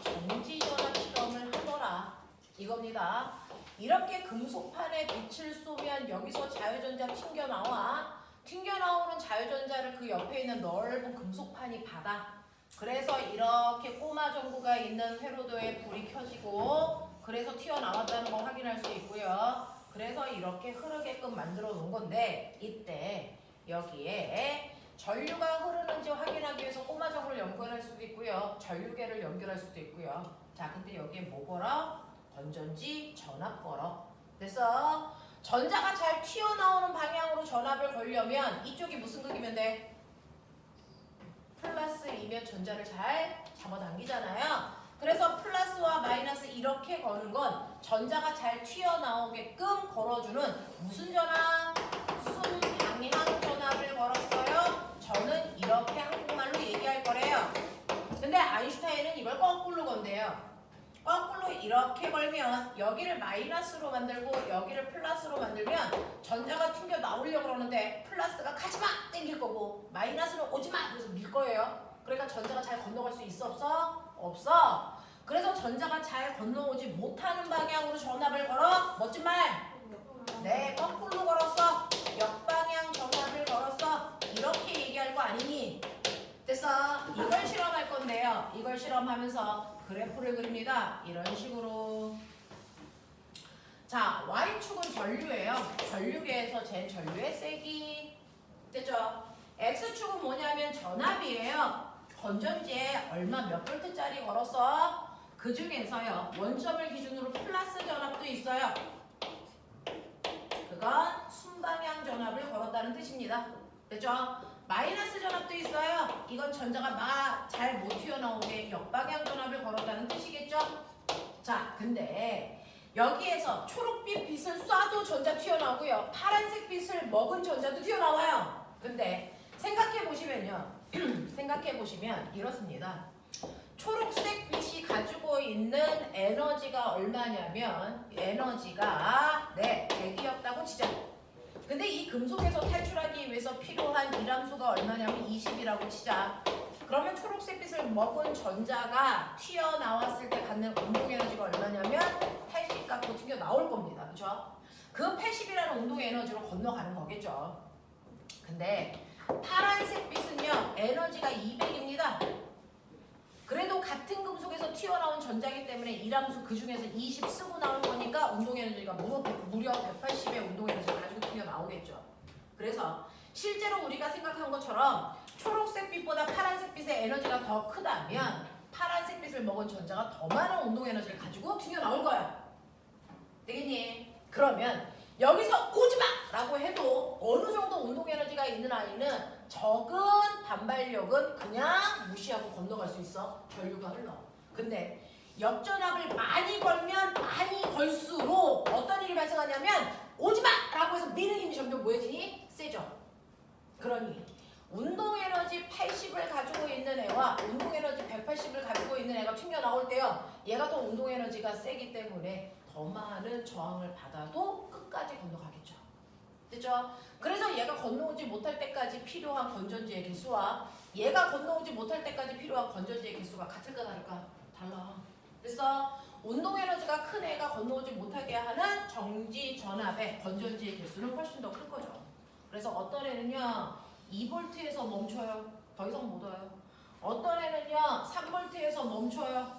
정지전압 실험을 하더라. 이겁니다. 이렇게 금속판에 빛을 쏘면 여기서 자유전자 튕겨나와. 튕겨나오는 자유전자를 그 옆에 있는 넓은 금속판이 받아. 그래서 이렇게 꼬마 전구가 있는 회로도에 불이 켜지고 그래서 튀어나왔다는 거 확인할 수 있고요. 그래서 이렇게 흐르게끔 만들어 놓은 건데 이때 여기에 전류가 흐르는지 확인하기 위해서 꼬마 전구를 연결할 수도 있고요. 전류계를 연결할 수도 있고요. 자, 근데 여기에 뭐 걸어? 건전지 전압 걸어. 됐어? 전자가 잘 튀어나오는 방향으로 전압을 걸려면 이쪽이 무슨 극이면 돼? 플러스이면 전자를 잘 잡아당기잖아요. 그래서 플러스와 마이너스 이렇게 거는 건 전자가 잘 튀어나오게끔 걸어주는 무슨 전압? 순방향 전압을 걸었어요. 저는 이렇게 한국말로 얘기할 거래요. 근데 아인슈타인은 이걸 거꾸로 건대요. 거꾸로 이렇게 걸면 여기를 마이너스로 만들고 여기를 플러스로 만들면 전자가 튕겨 나오려고 그러는데 플러스가 가지마! 땡길 거고 마이너스는 오지마! 그래서 밀 거예요. 그러니까 전자가 잘 건너갈 수 있어 없어? 없어. 그래서 전자가 잘 건너오지 못하는 방향으로 전압을 걸어. 멋진 말. 네, 거꾸로 걸었어. 역방향 전압을 걸었어. 이렇게 얘기할 거 아니니? 됐어. 이걸 실험할 건데요. 이걸 실험하면서 그래프를 그립니다. 이런 식으로. 자, Y축은 전류예요. 전류계에서 잰 전류의 세기. 됐죠? X축은 뭐냐면 전압이에요. 건전지에 얼마 몇 볼트짜리 걸었어? 그 중에서요. 원점을 기준으로 플러스 전압도 있어요. 그건 순방향 전압을 걸었다는 뜻입니다. 됐죠? 마이너스 전압도 있어요. 이건 전자가 잘 못 튀어나오게 역방향 전압을 걸었다는 뜻이겠죠? 자, 근데 여기에서 초록빛 빛을 쏴도 전자 튀어나오고요. 파란색 빛을 먹은 전자도 튀어나와요. 근데 생각해보시면요. 생각해보시면 이렇습니다. 초록색 빛이 가지고 있는 에너지가 얼마냐면 에너지가 100이었다고 치자. 근데 이 금속에서 탈출하기 위해서 필요한 이람수가 얼마냐면 20이라고 치자. 그러면 초록색 빛을 먹은 전자가 튀어나왔을 때 갖는 운동 에너지가 얼마냐면 80 갖고 튀겨 나올 겁니다. 그렇죠? 그 80이라는 운동 에너지로 건너가는 거겠죠. 근데 파란색 빛은요 에너지가 200입니다. 그래도 같은 금속에서 튀어나온 전자기 때문에 이람수 그 중에서 20 쓰고 나온 거니까 운동 에너지가 무려 180의 운동 에너지를 가지고 튀어나오겠죠. 그래서 실제로 우리가 생각한 것처럼 초록색 빛보다 파란색 빛의 에너지가 더 크다면 파란색 빛을 먹은 전자가 더 많은 운동 에너지를 가지고 튀어나올 거야. 되겠니? 그러면 여기서 오지마! 라고 해도 어느 정도 운동 에너지가 있는 아이는 적은 반발력은 그냥 무시하고 건너갈 수 있어. 전류가 흘러. 근데 역전압을 많이 걸면 많이 걸수록 어떤 일이 발생하냐면 오지마! 라고 해서 미는 힘이 점점 뭐해지니? 세져. 그러니 운동 에너지 80을 가지고 있는 애와 운동 에너지 180을 가지고 있는 애가 튕겨나올 때요. 얘가 또 운동 에너지가 세기 때문에 더 많은 저항을 받아도 끝까지 건너가겠죠. 됐죠? 그래서 얘가 건너오지 못할 때까지 필요한 건전지의 개수와 얘가 건너오지 못할 때까지 필요한 건전지의 개수가 같을까 다를까? 달라. 그래서 운동 에너지가 큰 애가 건너오지 못하게 하는 정지 전압의 건전지의 개수는 훨씬 더 클 거죠. 그래서 어떤 애는요 2V에서 멈춰요. 더 이상 못 와요. 어떤 애는요 3V에서 멈춰요.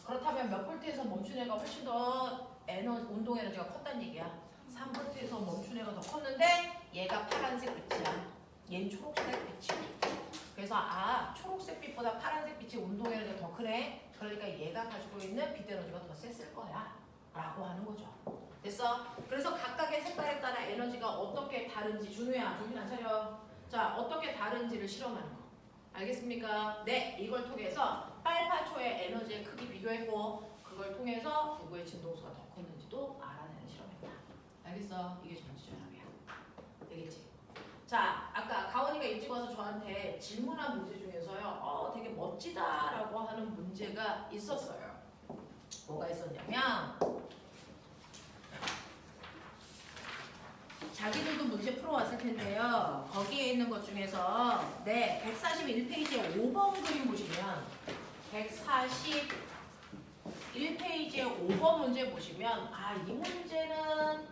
그렇다면 몇 볼트에서 멈춘 애가 훨씬 더 운동 에너지가 컸다는 얘기야. 3볼트에서 멈춘 애가 더 컸는데 얘가 파란색 빛이야. 얘는 초록색 빛이야. 그래서 초록색 빛보다 파란색 빛의 운동 에너지가 더 크네. 그러니까 얘가 가지고 있는 빛 에너지가 더 셌을 거야. 라고 하는 거죠. 됐어? 그래서 각각의 색깔에 따라 에너지가 어떻게 다른지 준우야 정신 안 차려. 자 어떻게 다른지를 실험하는 거. 알겠습니까? 네, 이걸 통해서 빨파초의 에너지의 크기 비교했고 그걸 통해서 누구의 진동수가 더 컸는지도 알아내는 실험이다. 알겠어? 이게 전지전압이야. 되겠지? 자, 아까 가원이가 일찍 와서 저한테 질문한 문제 중에서요. 되게 멋지다라고 하는 문제가 있었어요. 뭐가 있었냐면 자기들도 문제 풀어왔을 텐데요. 거기에 있는 것 중에서 141페이지에 5번 그림 보시면 141페이지에 5번 문제 보시면 이 문제는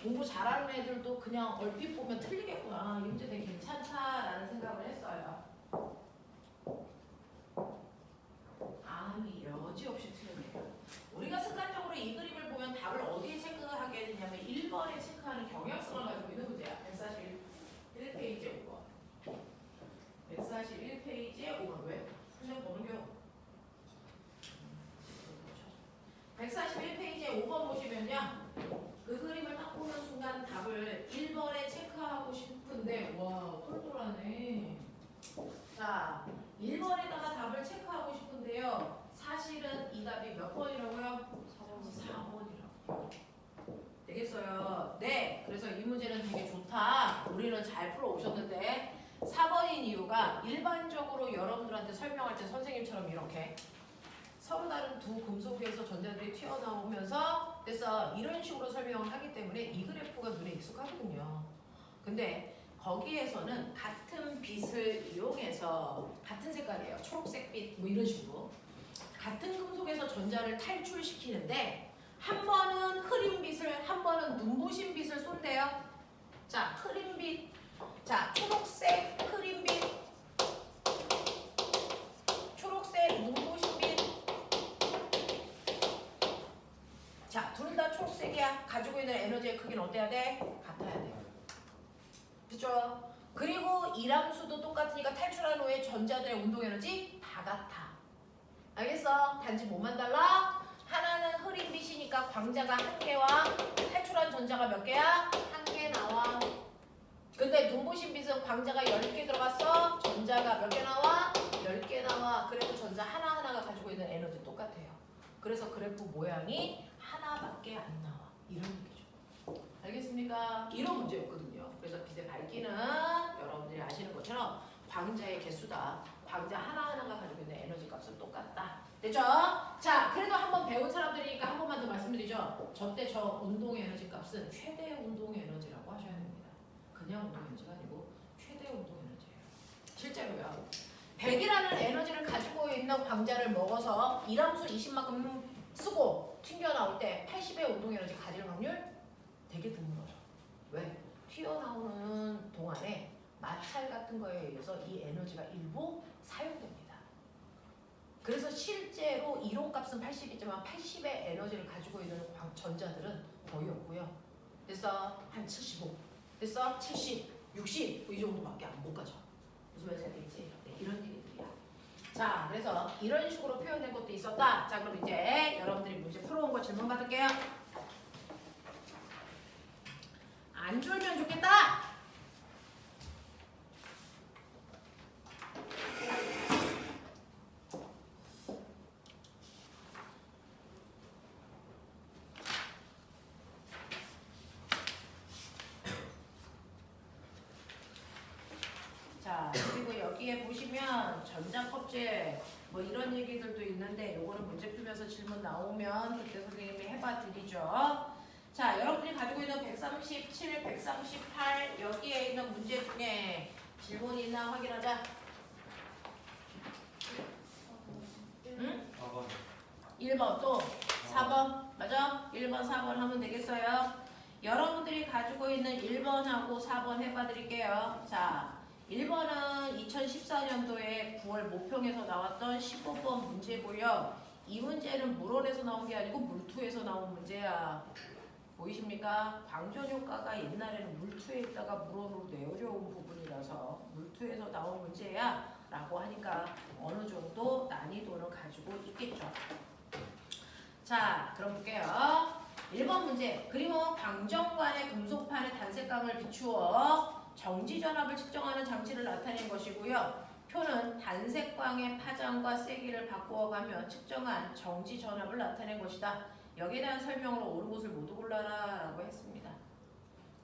공부 잘하는 애들도 그냥 얼핏 보면 틀리겠구나. 이 문제 되게 괜찮다라는 생각을 했어요. 여지없이 틀리네요. 우리가 습관적으로 이 그림을 보면 답을 어디에 체크하게 되냐면 1번에 체크하는 경향성을 가지고 있는 문제야. 141페이지에 5번. 141페이지에 5번. 왜? 그냥 보는 겨. 141페이지에 5번 보시면요. 그 그림을 딱 보는 순간 답을 1번에 체크하고 싶은데 와 똘똘하네. 자 1번에다가 답을 체크하고 싶은데요. 사실은 이 답이 몇 번이라고요? 4번이라고. 되겠어요? 네. 그래서 이 문제는 되게 좋다. 우리는 잘 풀어오셨는데 4번인 이유가 일반적으로 여러분들한테 설명할 때 선생님처럼 이렇게 서로 다른 두 금속에서 전자들이 튀어나오면서 그래서 이런 식으로 설명을 하기 때문에 이 그래프가 눈에 익숙하거든요. 근데 거기에서는 같은 빛을 이용해서 같은 색깔이에요. 초록색 빛 뭐 이런 식으로 같은 금속에서 전자를 탈출시키는데 한 번은 흐린 빛을 한 번은 눈부신 빛을 쏜대요. 자, 흐린 빛. 자, 초록색 흐린 빛. 초록색 눈부신 빛. 자, 둘 다 초록색이야. 가지고 있는 에너지의 크기는 어때야 돼? 같아야 돼. 그죠? 그리고 이람수도 똑같으니까 탈출한 후에 전자들의 운동 에너지 다 같아. 알겠어? 단지 뭐만 달라? 하나는 흐린 빛이니까 광자가 한 개와 탈출한 전자가 몇 개야? 한 개 나와. 근데 눈부신 빛은 광자가 10개 들어갔어. 전자가 몇 개 나와? 10개 나와. 그래도 전자 하나하나가 가지고 있는 에너지 똑같아요. 그래서 그래프 모양이 하나밖에 안 나와. 이런 얘기죠. 알겠습니까? 이런 문제였거든요. 그래서 빛의 밝기는 여러분들이 아시는 것처럼 광자의 개수다. 광자 하나하나가 가지고 있는 에너지 값은 똑같다. 됐죠? 자, 그래도 한번 배운 사람들이니까 한 번만 더 말씀드리죠. 저때 저 운동 에너지 값은 최대 운동 에너지라고 하셔야 됩니다. 그냥 운동 에너지가 아니고 최대 운동 에너지예요. 실제로요. 100이라는 에너지를 가지고 있는 광자를 먹어서 이람수 20만큼 쓰고 튕겨나올 때 80의 운동 에너지 가질 확률 되게 드물어요. 왜? 튀어나오는 동안에 마찰 같은 거에 의해서 이 에너지가 일부 사용됩니다. 그래서 실제로 이론값은 80이지만 80의 에너지를 가지고 있는 전자들은 거의 없고요. 그래서 한 75, 그래서 70, 60, 이 정도밖에 못 가죠. 무슨 말인지 알겠지? 네, 이런 얘기들이야. 자, 그래서 이런 식으로 표현된 것도 있었다. 자, 그럼 이제 여러분들이 문제 풀어온 거 질문 받을게요. 안 졸면 좋겠다. 자, 그리고 여기에 보시면 전자껍질 뭐 이런 얘기들도 있는데 요거는 문제 풀면서 질문 나오면 그때 선생님이 해봐 드리죠. 자, 여러분들이 가지고 있는 137, 138 여기에 있는 문제 중에 질문이 있나 확인하자. 응? 4번. 1번 또 4번 맞아? 1번 4번 하면 되겠어요. 여러분들이 가지고 있는 1번하고 4번 해봐 드릴게요. 자, 1번은 2014년도에 9월 모평에서 나왔던 15번 문제고요. 이 문제는 물원에서 나온 게 아니고 물투에서 나온 문제야. 보이십니까? 방전 효과가 옛날에는 물투에 있다가 물원으로 내려온 부분이라서 물투에서 나온 문제야 라고 하니까 어느 정도 난이도는 가지고 있겠죠. 자, 그럼 볼게요. 1번 문제. 그림은 광전관의 금속판의 단색광을 비추어 정지전압을 측정하는 장치를 나타낸 것이고요. 표는 단색광의 파장과 세기를 바꾸어가며 측정한 정지전압을 나타낸 것이다. 여기에 대한 설명으로 옳은 곳을 모두 골라라 라고 했습니다.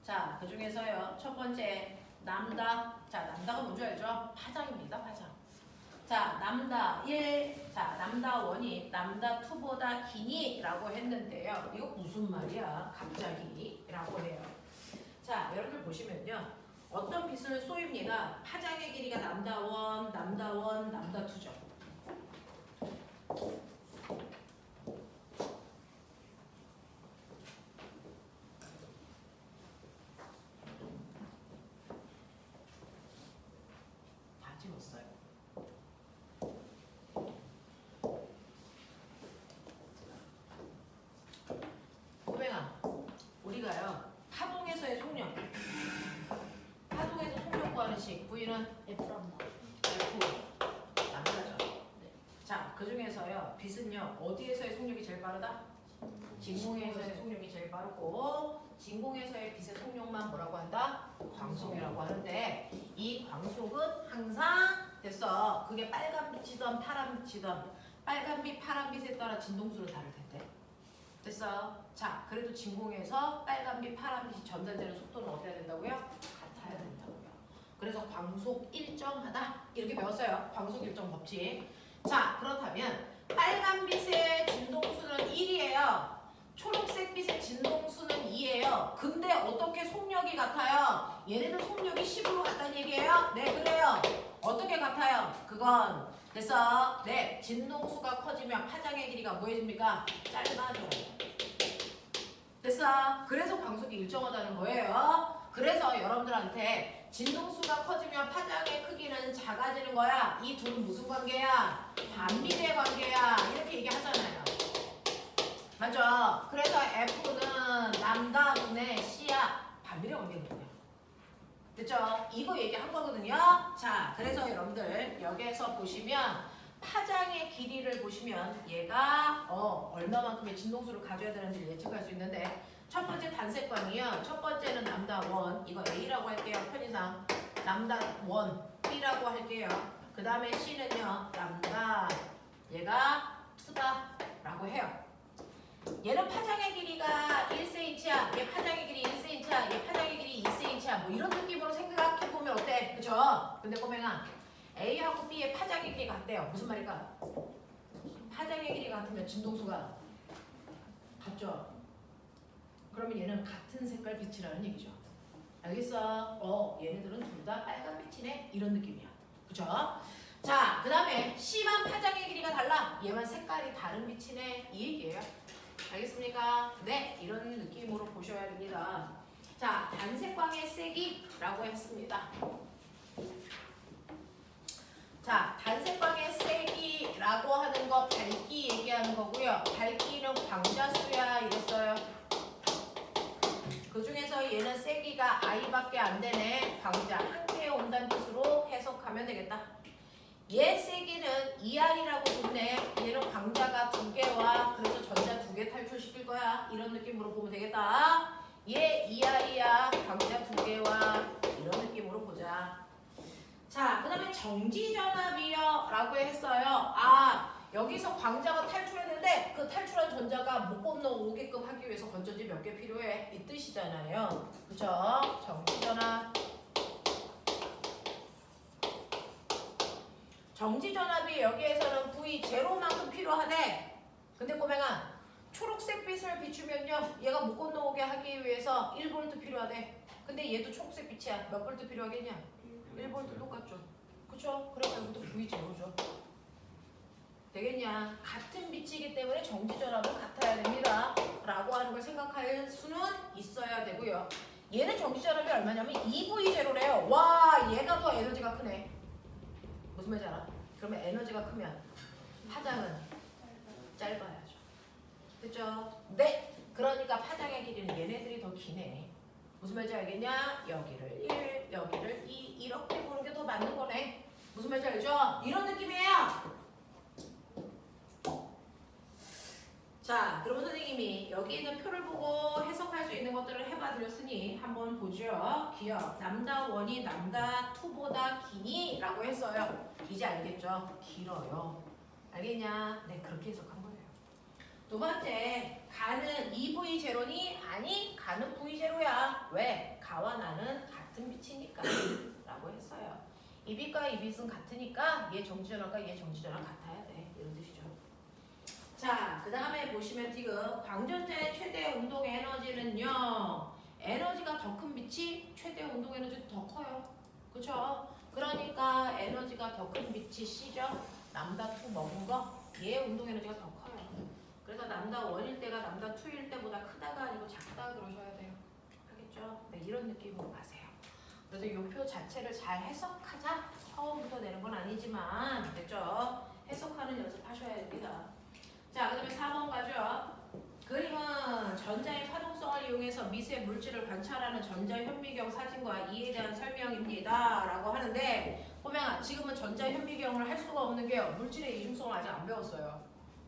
자, 그 중에서요. 첫 번째 남다. 자, 남다가 뭔지 알죠? 파장입니다. 파장. 자, 남다 1. 자, 남다 1이 남다 2보다 기니 라고 했는데요. 이거 무슨 말이야? 갑자기 라고 해요. 자, 여러분들 보시면요. 어떤 빛을 쏘입니다. 파장의 길이가 남다 1, 남다 1, 남다 2죠. 다 찍었어요. 고뱅아, 우리가요 파동에서의 속력, 파동에서 속력 구하는 식 V는 F란다. F 남자죠. 자, 그 중에서요 빛은요 어디에서의 속력이 제일 빠르다? 진공에서의 속력이 제일 빠르고 진공에서의 빛의 속력만 뭐라고 한다? 광속이라고 하는데 이 광속은 항상 됐어. 그게 빨간 빛이든 파란 빛이든 빨간 빛, 파란 빛에 따라 진동수를 다를 텐데. 됐어. 자, 그래도 진공에서 빨간 빛, 파란 빛이 전달되는 속도는 어떻게 해야 된다고요? 같아야 된다고요. 그래서 광속 일정하다 이렇게 배웠어요. 광속 일정 법칙. 자, 그렇다면 빨간 빛의 진동수는 1이에요. 초록색 빛의 진동수는 2예요. 근데 어떻게 속력이 같아요? 얘네들 속력이 10으로 같다는 얘기예요? 네, 그래요. 어떻게 같아요? 그건 됐어. 네, 진동수가 커지면 파장의 길이가 뭐해집니까? 짧아져요. 됐어. 그래서 광속이 일정하다는 거예요. 그래서 여러분들한테 진동수가 커지면 파장의 크기는 작아지는 거야. 이 둘은 무슨 관계야? 반비례 관계야. 이렇게 얘기하잖아요. 맞죠? 그래서 F는 남다분의 C야. 반비례 관계거든요. 됐죠? 이거 얘기한 거거든요. 자, 그래서 여러분들 여기에서 보시면 파장의 길이를 보시면 얘가 얼마만큼의 진동수를 가져야 되는지 예측할 수 있는데 첫 번째 단색광이요. 첫 번째는 남다 1. 이거 A라고 할게요. 편의상. 남다 1 B라고 할게요. 그 다음에 C는요. 남다 얘가 2다 라고 해요. 얘는 파장의 길이가 1cm야. 얘 파장의 길이 1cm야. 얘 파장의 길이 2cm야. 뭐 이런 느낌으로 생각해보면 어때? 그쵸? 근데 꼬맹아 A하고 B의 파장의 길이가 같대요. 무슨 말일까? 파장의 길이가 같으면 진동수가 같죠? 그러면 얘는 같은 색깔 빛이라는 얘기죠. 알겠어? 얘네들은 둘 다 빨간 빛이네. 이런 느낌이야. 그쵸? 자, 그 다음에 C만 파장의 길이가 달라. 얘만 색깔이 다른 빛이네. 이 얘기예요. 알겠습니까? 네, 이런 느낌으로 보셔야 됩니다. 자, 단색광의 세기라고 했습니다. 자, 단색광의 세기라고 하는 거 밝기 얘기하는 거고요. 밝기는 광자수야 이랬어요. 그 중에서 얘는 세기가 I밖에 안 되네. 광자 한 개에 온다는 뜻으로 해석하면 되겠다. 얘 세기는 EI라고 줬네. 얘는 광자가 2개와 그래서 전자 2개 탈출시킬 거야. 이런 느낌으로 보면 되겠다. 얘 EI야. 광자 2개와 이런 느낌으로 보자. 자, 그 다음에 정지전압이요 라고 했어요. 아, 여기서 광자가 탈출했는데 그 탈출한 전자가 못 건너오게끔 하기 위해서 건전지 몇 개 필요해 이 뜻이잖아요. 그죠? 정지전압. 정지전압이 여기에서는 V0만큼 필요하대. 근데 꼬맹아, 초록색 빛을 비추면요 얘가 못 건너오게 하기 위해서 1V 필요하대. 근데 얘도 초록색 빛이야. 몇 볼트 필요하겠냐? 1V 똑같죠. 그쵸? 그래서 이것도 V0죠. 되겠냐? 같은 빛이기 때문에 정지전압은 같아야 됩니다. 라고 하는 걸 생각할 수는 있어야 되고요. 얘는 정지전압이 얼마냐면 2V0래요. 와, 얘가 더 에너지가 크네. 무슨 말인지 알아? 그러면 에너지가 크면 파장은 짧아야죠. 그죠? 네. 그러니까 파장의 길이는 얘네들이 더 기네. 무슨 말인지 알겠냐? 여기를 1, 여기를 2 이렇게 보는 게 더 맞는 거네. 무슨 말인지 알죠? 이런 느낌이에요. 자, 그러면 선생님이 여기 있는 표를 보고 해석할 수 있는 것들을 해봐 드렸으니 한번 보죠. 기억. 남다 원이 남다 투보다 기니? 라고 했어요. 이제 알겠죠? 길어요. 알겠냐? 네, 그렇게 해석한 거예요. 두 번째, 가는 2V0니? 아니, 가는 V0야. 왜? 가와 나는 같은 빛이니까. 라고 했어요. 이 빛과 이 빛은 같으니까 얘 정지전압과 얘 정지전압 같아야 돼. 이런 뜻이죠. 자, 그 다음에 보시면 지금 광전자의 최대 운동 에너지는요. 에너지가 더 큰 빛이 최대 운동 에너지도 더 커요. 그쵸? 그러니까 에너지가 더 큰 빛이 C죠. 남다2 먹은 거. 얘 운동 에너지가 더 커요. 그래서 남다1일 때가 남다2일 때보다 크다가 아니고 작다 그러셔야 돼요. 알겠죠? 네, 이런 느낌으로 가세요. 그래서 이 표 자체를 잘 해석하자. 처음부터 내는 건 아니지만 됐죠? 해석하는 연습하셔야 됩니다. 자, 그 다음에 4번 가죠. 그림은 전자의 파동성을 이용해서 미세 물질을 관찰하는 전자현미경 사진과 이에 대한 설명입니다. 라고 하는데 보면 지금은 전자현미경을 할 수가 없는 게요. 물질의 이중성을 아직 안 배웠어요.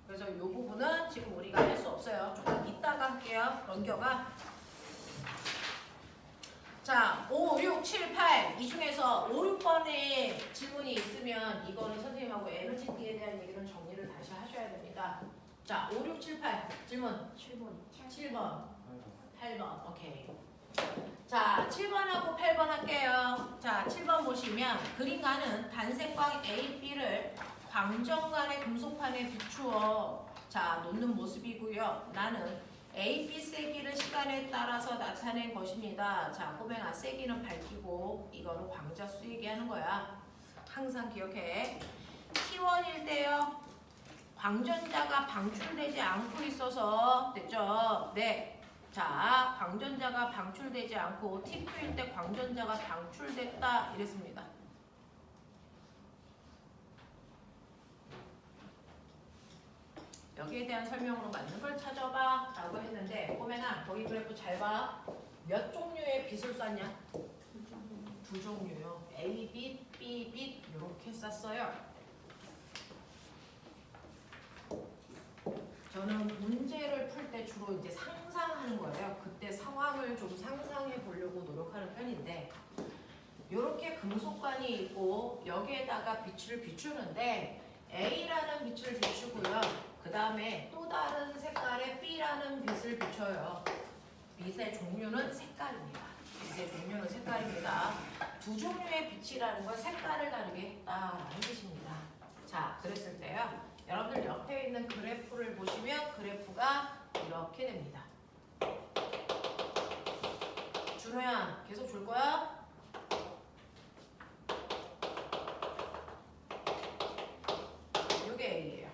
그래서 이 부분은 지금 우리가 할 수 없어요. 조금 이따가 할게요. 넘겨가. 자, 5, 6, 7, 8 이 중에서 5, 6번에 질문이 있으면 이거는 선생님하고 에너지띠에 대한 얘기는 정리를 다시 하셔야 됩니다. 자, 5, 6, 7, 8 질문 7번 8번 오케이. 자, 7번하고 8번 할게요. 자, 7번 보시면 그림가는 단색광 A, B를 광전간의 금속판에 비추어 자 놓는 모습이고요. 나는 A, B 세기를 시간에 따라서 나타낸 것입니다. 자, 꼬맹아 세기는 밝히고 이거는 광자수 얘기하는 거야. 항상 기억해. T1일 때요. 광전자가 방출되지 않고 있어서 됐죠? 네. 자, 광전자가 방출되지 않고 T2일 때 광전자가 방출됐다 이랬습니다. 여기에 대한 설명으로 맞는 걸 찾아봐 라고 했는데 꼬맹아 거기 그래프 잘 봐. 몇 종류의 빛을 쐈냐? 두 종류요. A 빛, B 빛 이렇게 쐈어요. 저는 문제를 풀 때 주로 이제 상상하는 거예요. 그때 상황을 좀 상상해 보려고 노력하는 편인데 이렇게 금속관이 있고 여기에다가 빛을 비추는데 A라는 빛을 비추고요. 그 다음에 또 다른 색깔의 B라는 빛을 비춰요. 빛의 종류는 색깔입니다. 빛의 종류는 색깔입니다. 두 종류의 빛이라는 건 색깔을 다르게 했다라는 뜻입니다. 자, 그랬을 때요. 여러분들 옆에 있는 그래프를 보시면 그래프가 이렇게 됩니다. 준호야, 계속 줄 거야? 이게 A예요.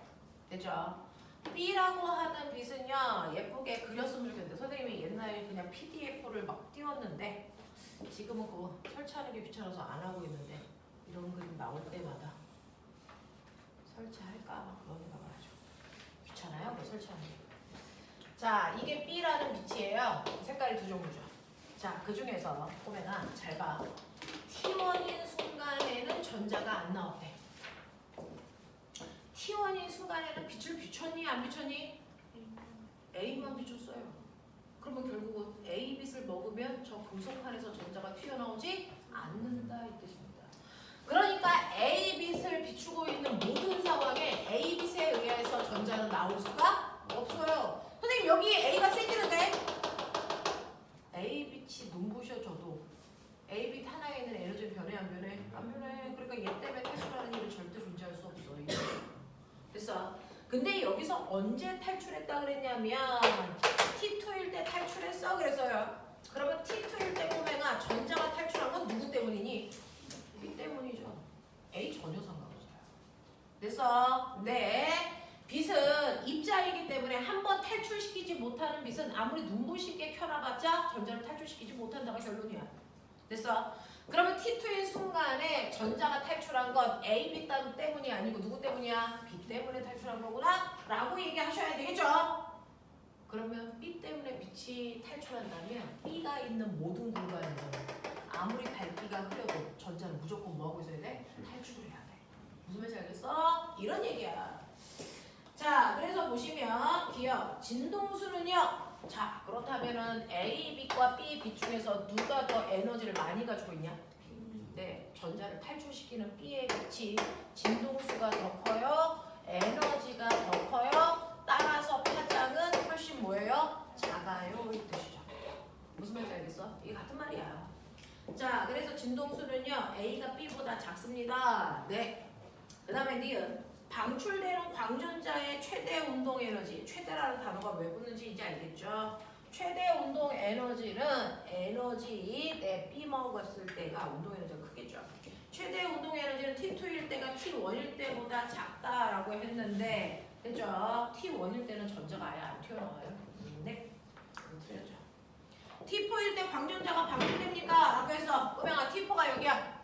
됐죠? B라고 하는 빛은요 예쁘게 그렸으면 좋겠는데 선생님이 옛날에 그냥 PDF를 막 띄웠는데 지금은 그거 설치하는 게 귀찮아서 안 하고 있는데 이런 그림 나올 때마다 설치할까? 그러니까 말이죠. 귀찮아요? 뭐 설치하는 게. 자, 이게 B라는 빛이에요. 색깔이 두 종류죠. 자, 그 중에서 보면은 잘 봐. T1인 순간에는 전자가 안 나왔대. T1인 순간에는 빛을 비췄니? 안 비췄니? A만 비췄어요. 그러면 결국은 A 빛을 먹으면 저 금속판에서 전자가 튀어나오지 않는다 이 뜻입니다. 그러니까 A 빛을 비추고 있는 모든 상황에 A 빛에 의해서 전자는 나올 수가 없어요. 선생님 여기 A가 세지는데 A 빛이 눈부셔져도 A 빛 하나에 있는 에너지는 변해 안 변해? 안 변해. 그러니까 얘 때문에 탈출하는 일은 절대 존재할 수 없어. 됐어. 근데 여기서 언제 탈출했다 그랬냐면 T2일 때 탈출했어 그래서요. 그러면 T2일 때 꼬맹아 전자가 탈출한 건 누구 때문이니? B 때문이죠. A 전혀 상관없어요. 됐어? 네. 빛은 입자이기 때문에 한번 탈출시키지 못하는 빛은 아무리 눈부시게 켜놔봤자 전자를 탈출시키지 못한다가 결론이야. 됐어? 그러면 T2인 순간에 전자가 탈출한 건 A, B 때문이 아니고 누구 때문이야? B 때문에 탈출한 거구나? 라고 얘기하셔야 되겠죠? 그러면 B 때문에 빛이 탈출한다면 B가 있는 모든 공간에서 아무리 밝기가 흐려도 전자는 무조건 뭐하고 있어야 돼? 탈출을 해야 돼. 무슨 말인지 알겠어? 이런 얘기야. 자, 그래서 보시면 기억 진동수는요. 자, 그렇다면은 A 빛과 B 빛 중에서 누가 더 에너지를 많이 가지고 있냐? 네, 전자를 탈출시키는 B의 빛이 진동수가 더 커요. 에너지가 더 커요. 따라서 파장은 훨씬 뭐예요? 작아요. 이 뜻이죠. 무슨 말인지 알겠어? 이게 같은 말이야. 자, 그래서 진동수는요. A가 B보다 작습니다. 네. 그 다음에 니은 방출되는 광전자의 최대 운동 에너지. 최대라는 단어가 왜 붙는지 이제 알겠죠? 최대 운동 에너지는 에너지 B 먹었을 때가 운동 에너지가 크겠죠. 최대 운동 에너지는 T2일 때가 T1일 때보다 작다라고 했는데 됐죠? T1일 때는 전자가 아예 안 튀어나와요. 네. 틀렸죠. T4일 때 광전자가 방출됩니까? 라고 해서 꼬맹아 T4가 여기야.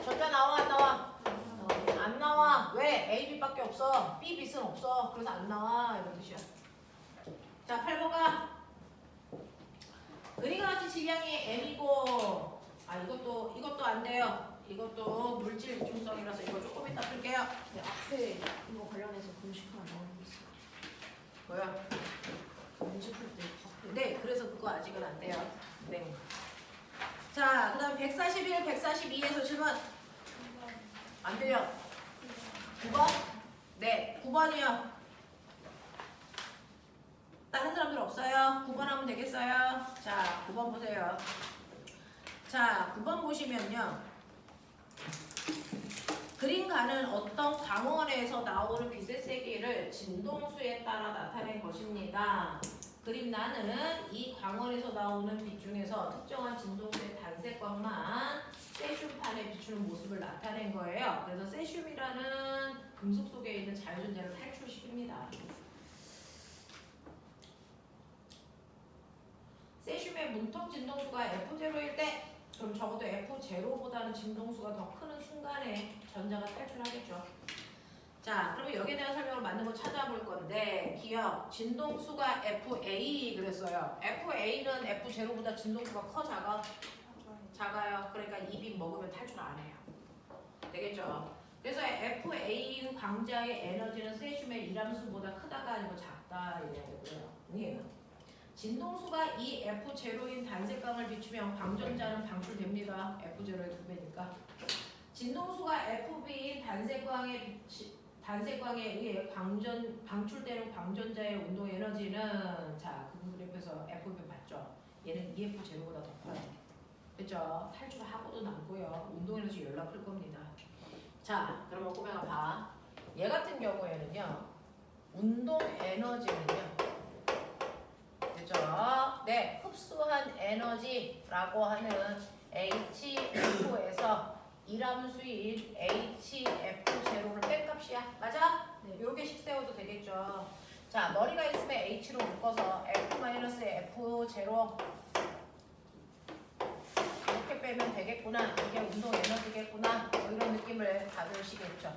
전자 나와 안 나와? 안 나와. 왜? A, B밖에 없어. B 빛은 없어. 그래서 안 나와. 이런 뜻이야. 자, 8번 가. 그림과 같이 질량이 M이고 이것도 안 돼요. 이것도 물질 중성이라서 이거 조금 이따 풀게요. 네, 앞에 이거 관련해서 공식 하나 나오는 게 있어요. 뭐야? 문제 풀때 앞에. 네, 그래서 그거 아직은 안 돼요. 네. 자, 그 다음 141, 142에서 질문. 안 들려? 9번? 네, 9번이요. 다른 사람들 없어요? 9번 하면 되겠어요? 자, 9번 보세요. 자, 9번 보시면요. 그림가는 어떤 광원에서 나오는 빛의 세기를 진동수에 따라 나타낸 것입니다. 그림나는 이 광원에서 나오는 빛 중에서 특정한 진동수의 단색광만 세슘판에 비추는 모습을 나타낸 거예요. 그래서 세슘이라는 금속 속에 있는 자유전자를 탈출시킵니다. 세슘의 문통 진동수가 F0일 때 그럼 적어도 F0보다는 진동수가 더 크는 순간에 전자가 탈출하겠죠. 자, 그러면 여기에 대한 설명을 맞는 거 찾아볼 건데 기억, 진동수가 FA 그랬어요. FA는 F0보다 진동수가 커 작아? 작아요. 그러니까 이 빛 먹으면 탈출 안 해요. 되겠죠? 그래서 FA인 광자의 에너지는 세슘의 이함수보다 크다가 아니고 작다 이래요. 진동수가 이 F0인 단색광을 비추면 광전자는 방출됩니다. F0의 2배니까. 진동수가 FB인 단색광에 의해 방출되는 광전자의 운동 에너지는 자, 그 그래프에서 FB 봤죠? 얘는 EF0보다 더 커요. 그렇죠? 탈출하고도 남고요. 운동 에너지 열나 클 겁니다. 자, 그러면 꼬맹아 봐. 얘 같은 경우에는요. 운동 에너지는요. 그죠? 네, 흡수한 에너지라고 하는 HF에서 이함수인 HF0를 뺀 값이야. 맞아? 네, 이렇게 식 세워도 되겠죠. 자, 머리가 있으면 H로 묶어서 F-F0 이렇게 빼면 되겠구나. 이게 운동 에너지겠구나. 뭐 이런 느낌을 받으시겠죠.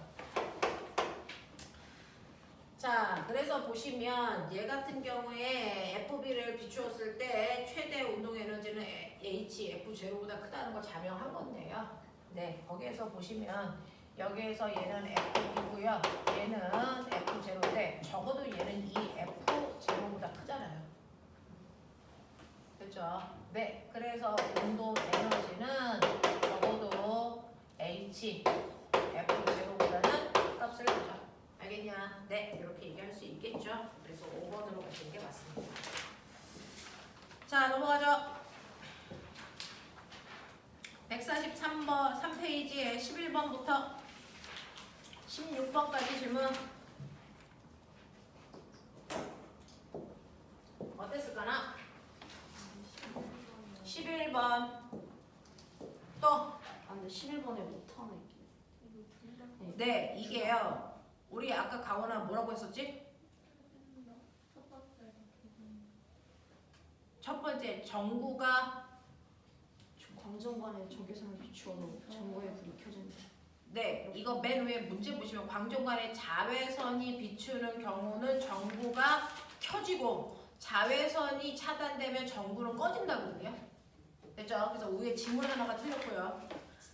자, 그래서 보시면 얘 같은 경우에 FB를 비추었을 때 최대 운동 에너지는 H, F0보다 크다는 걸 자명한 건데요. 네, 거기에서 보시면 여기에서 얘는 F2고요. 얘는 F0인데 적어도 얘는 이 F0보다 크잖아요. 그렇죠? 네, 그래서 운동 에너지는 적어도 H, F0보다는 값을 보죠. 알겠냐? 네, 이렇게 얘기할 수 있겠죠? 그래서 5번으로 가시는 게 맞습니다. 자, 넘어가죠. 143번, 3페이지에 11번부터 16번까지 질문. 어땠을까나? 11번. 또. 아 근데 11번에 못하네. 네, 이게요. 우리 아까 가원아 뭐라고 했었지? 첫 번째, 전구가 광전관에 적외선을 비추어도 전구에 불이 켜진다. 네, 이거 맨 위에 문제 보시면 광전관에 자외선이 비추는 경우는 전구가 켜지고 자외선이 차단되면 전구는 꺼진다거든요. 됐죠? 그래서 위에 지문 하나가 틀렸고요.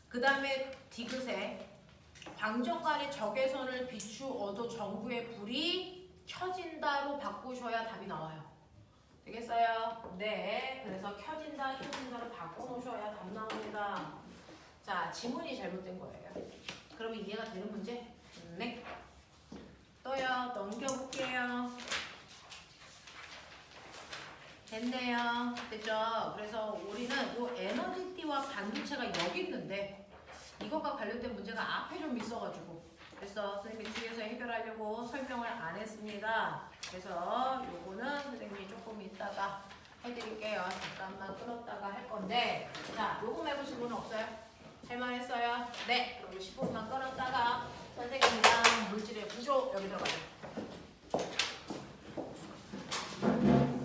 그 다음에 디귿에 광전관에 적외선을 비추어도 전구의 불이 켜진다로 바꾸셔야 답이 나와요. 되겠어요? 네, 그래서 켜진다로 바꿔놓으셔야 답 나옵니다. 자, 지문이 잘못된 거예요. 그러면 이해가 되는 문제? 네. 또요, 넘겨볼게요. 됐네요. 됐죠? 그래서 우리는 이 에너지띠와 반도체가 여기 있는데 이것과 관련된 문제가 앞에 좀 있어가지고 그래서 선생님이 뒤에서 해결하려고 설명을 안 했습니다. 그래서 요거는 선생님이 조금 이따가 해드릴게요. 잠깐만 끊었다가 할 건데 자, 요거 해보신 분은 없어요? 할만했어요? 네, 그럼 10분만 끊었다가 선생님이랑 물질의 구조 여기 들어가요.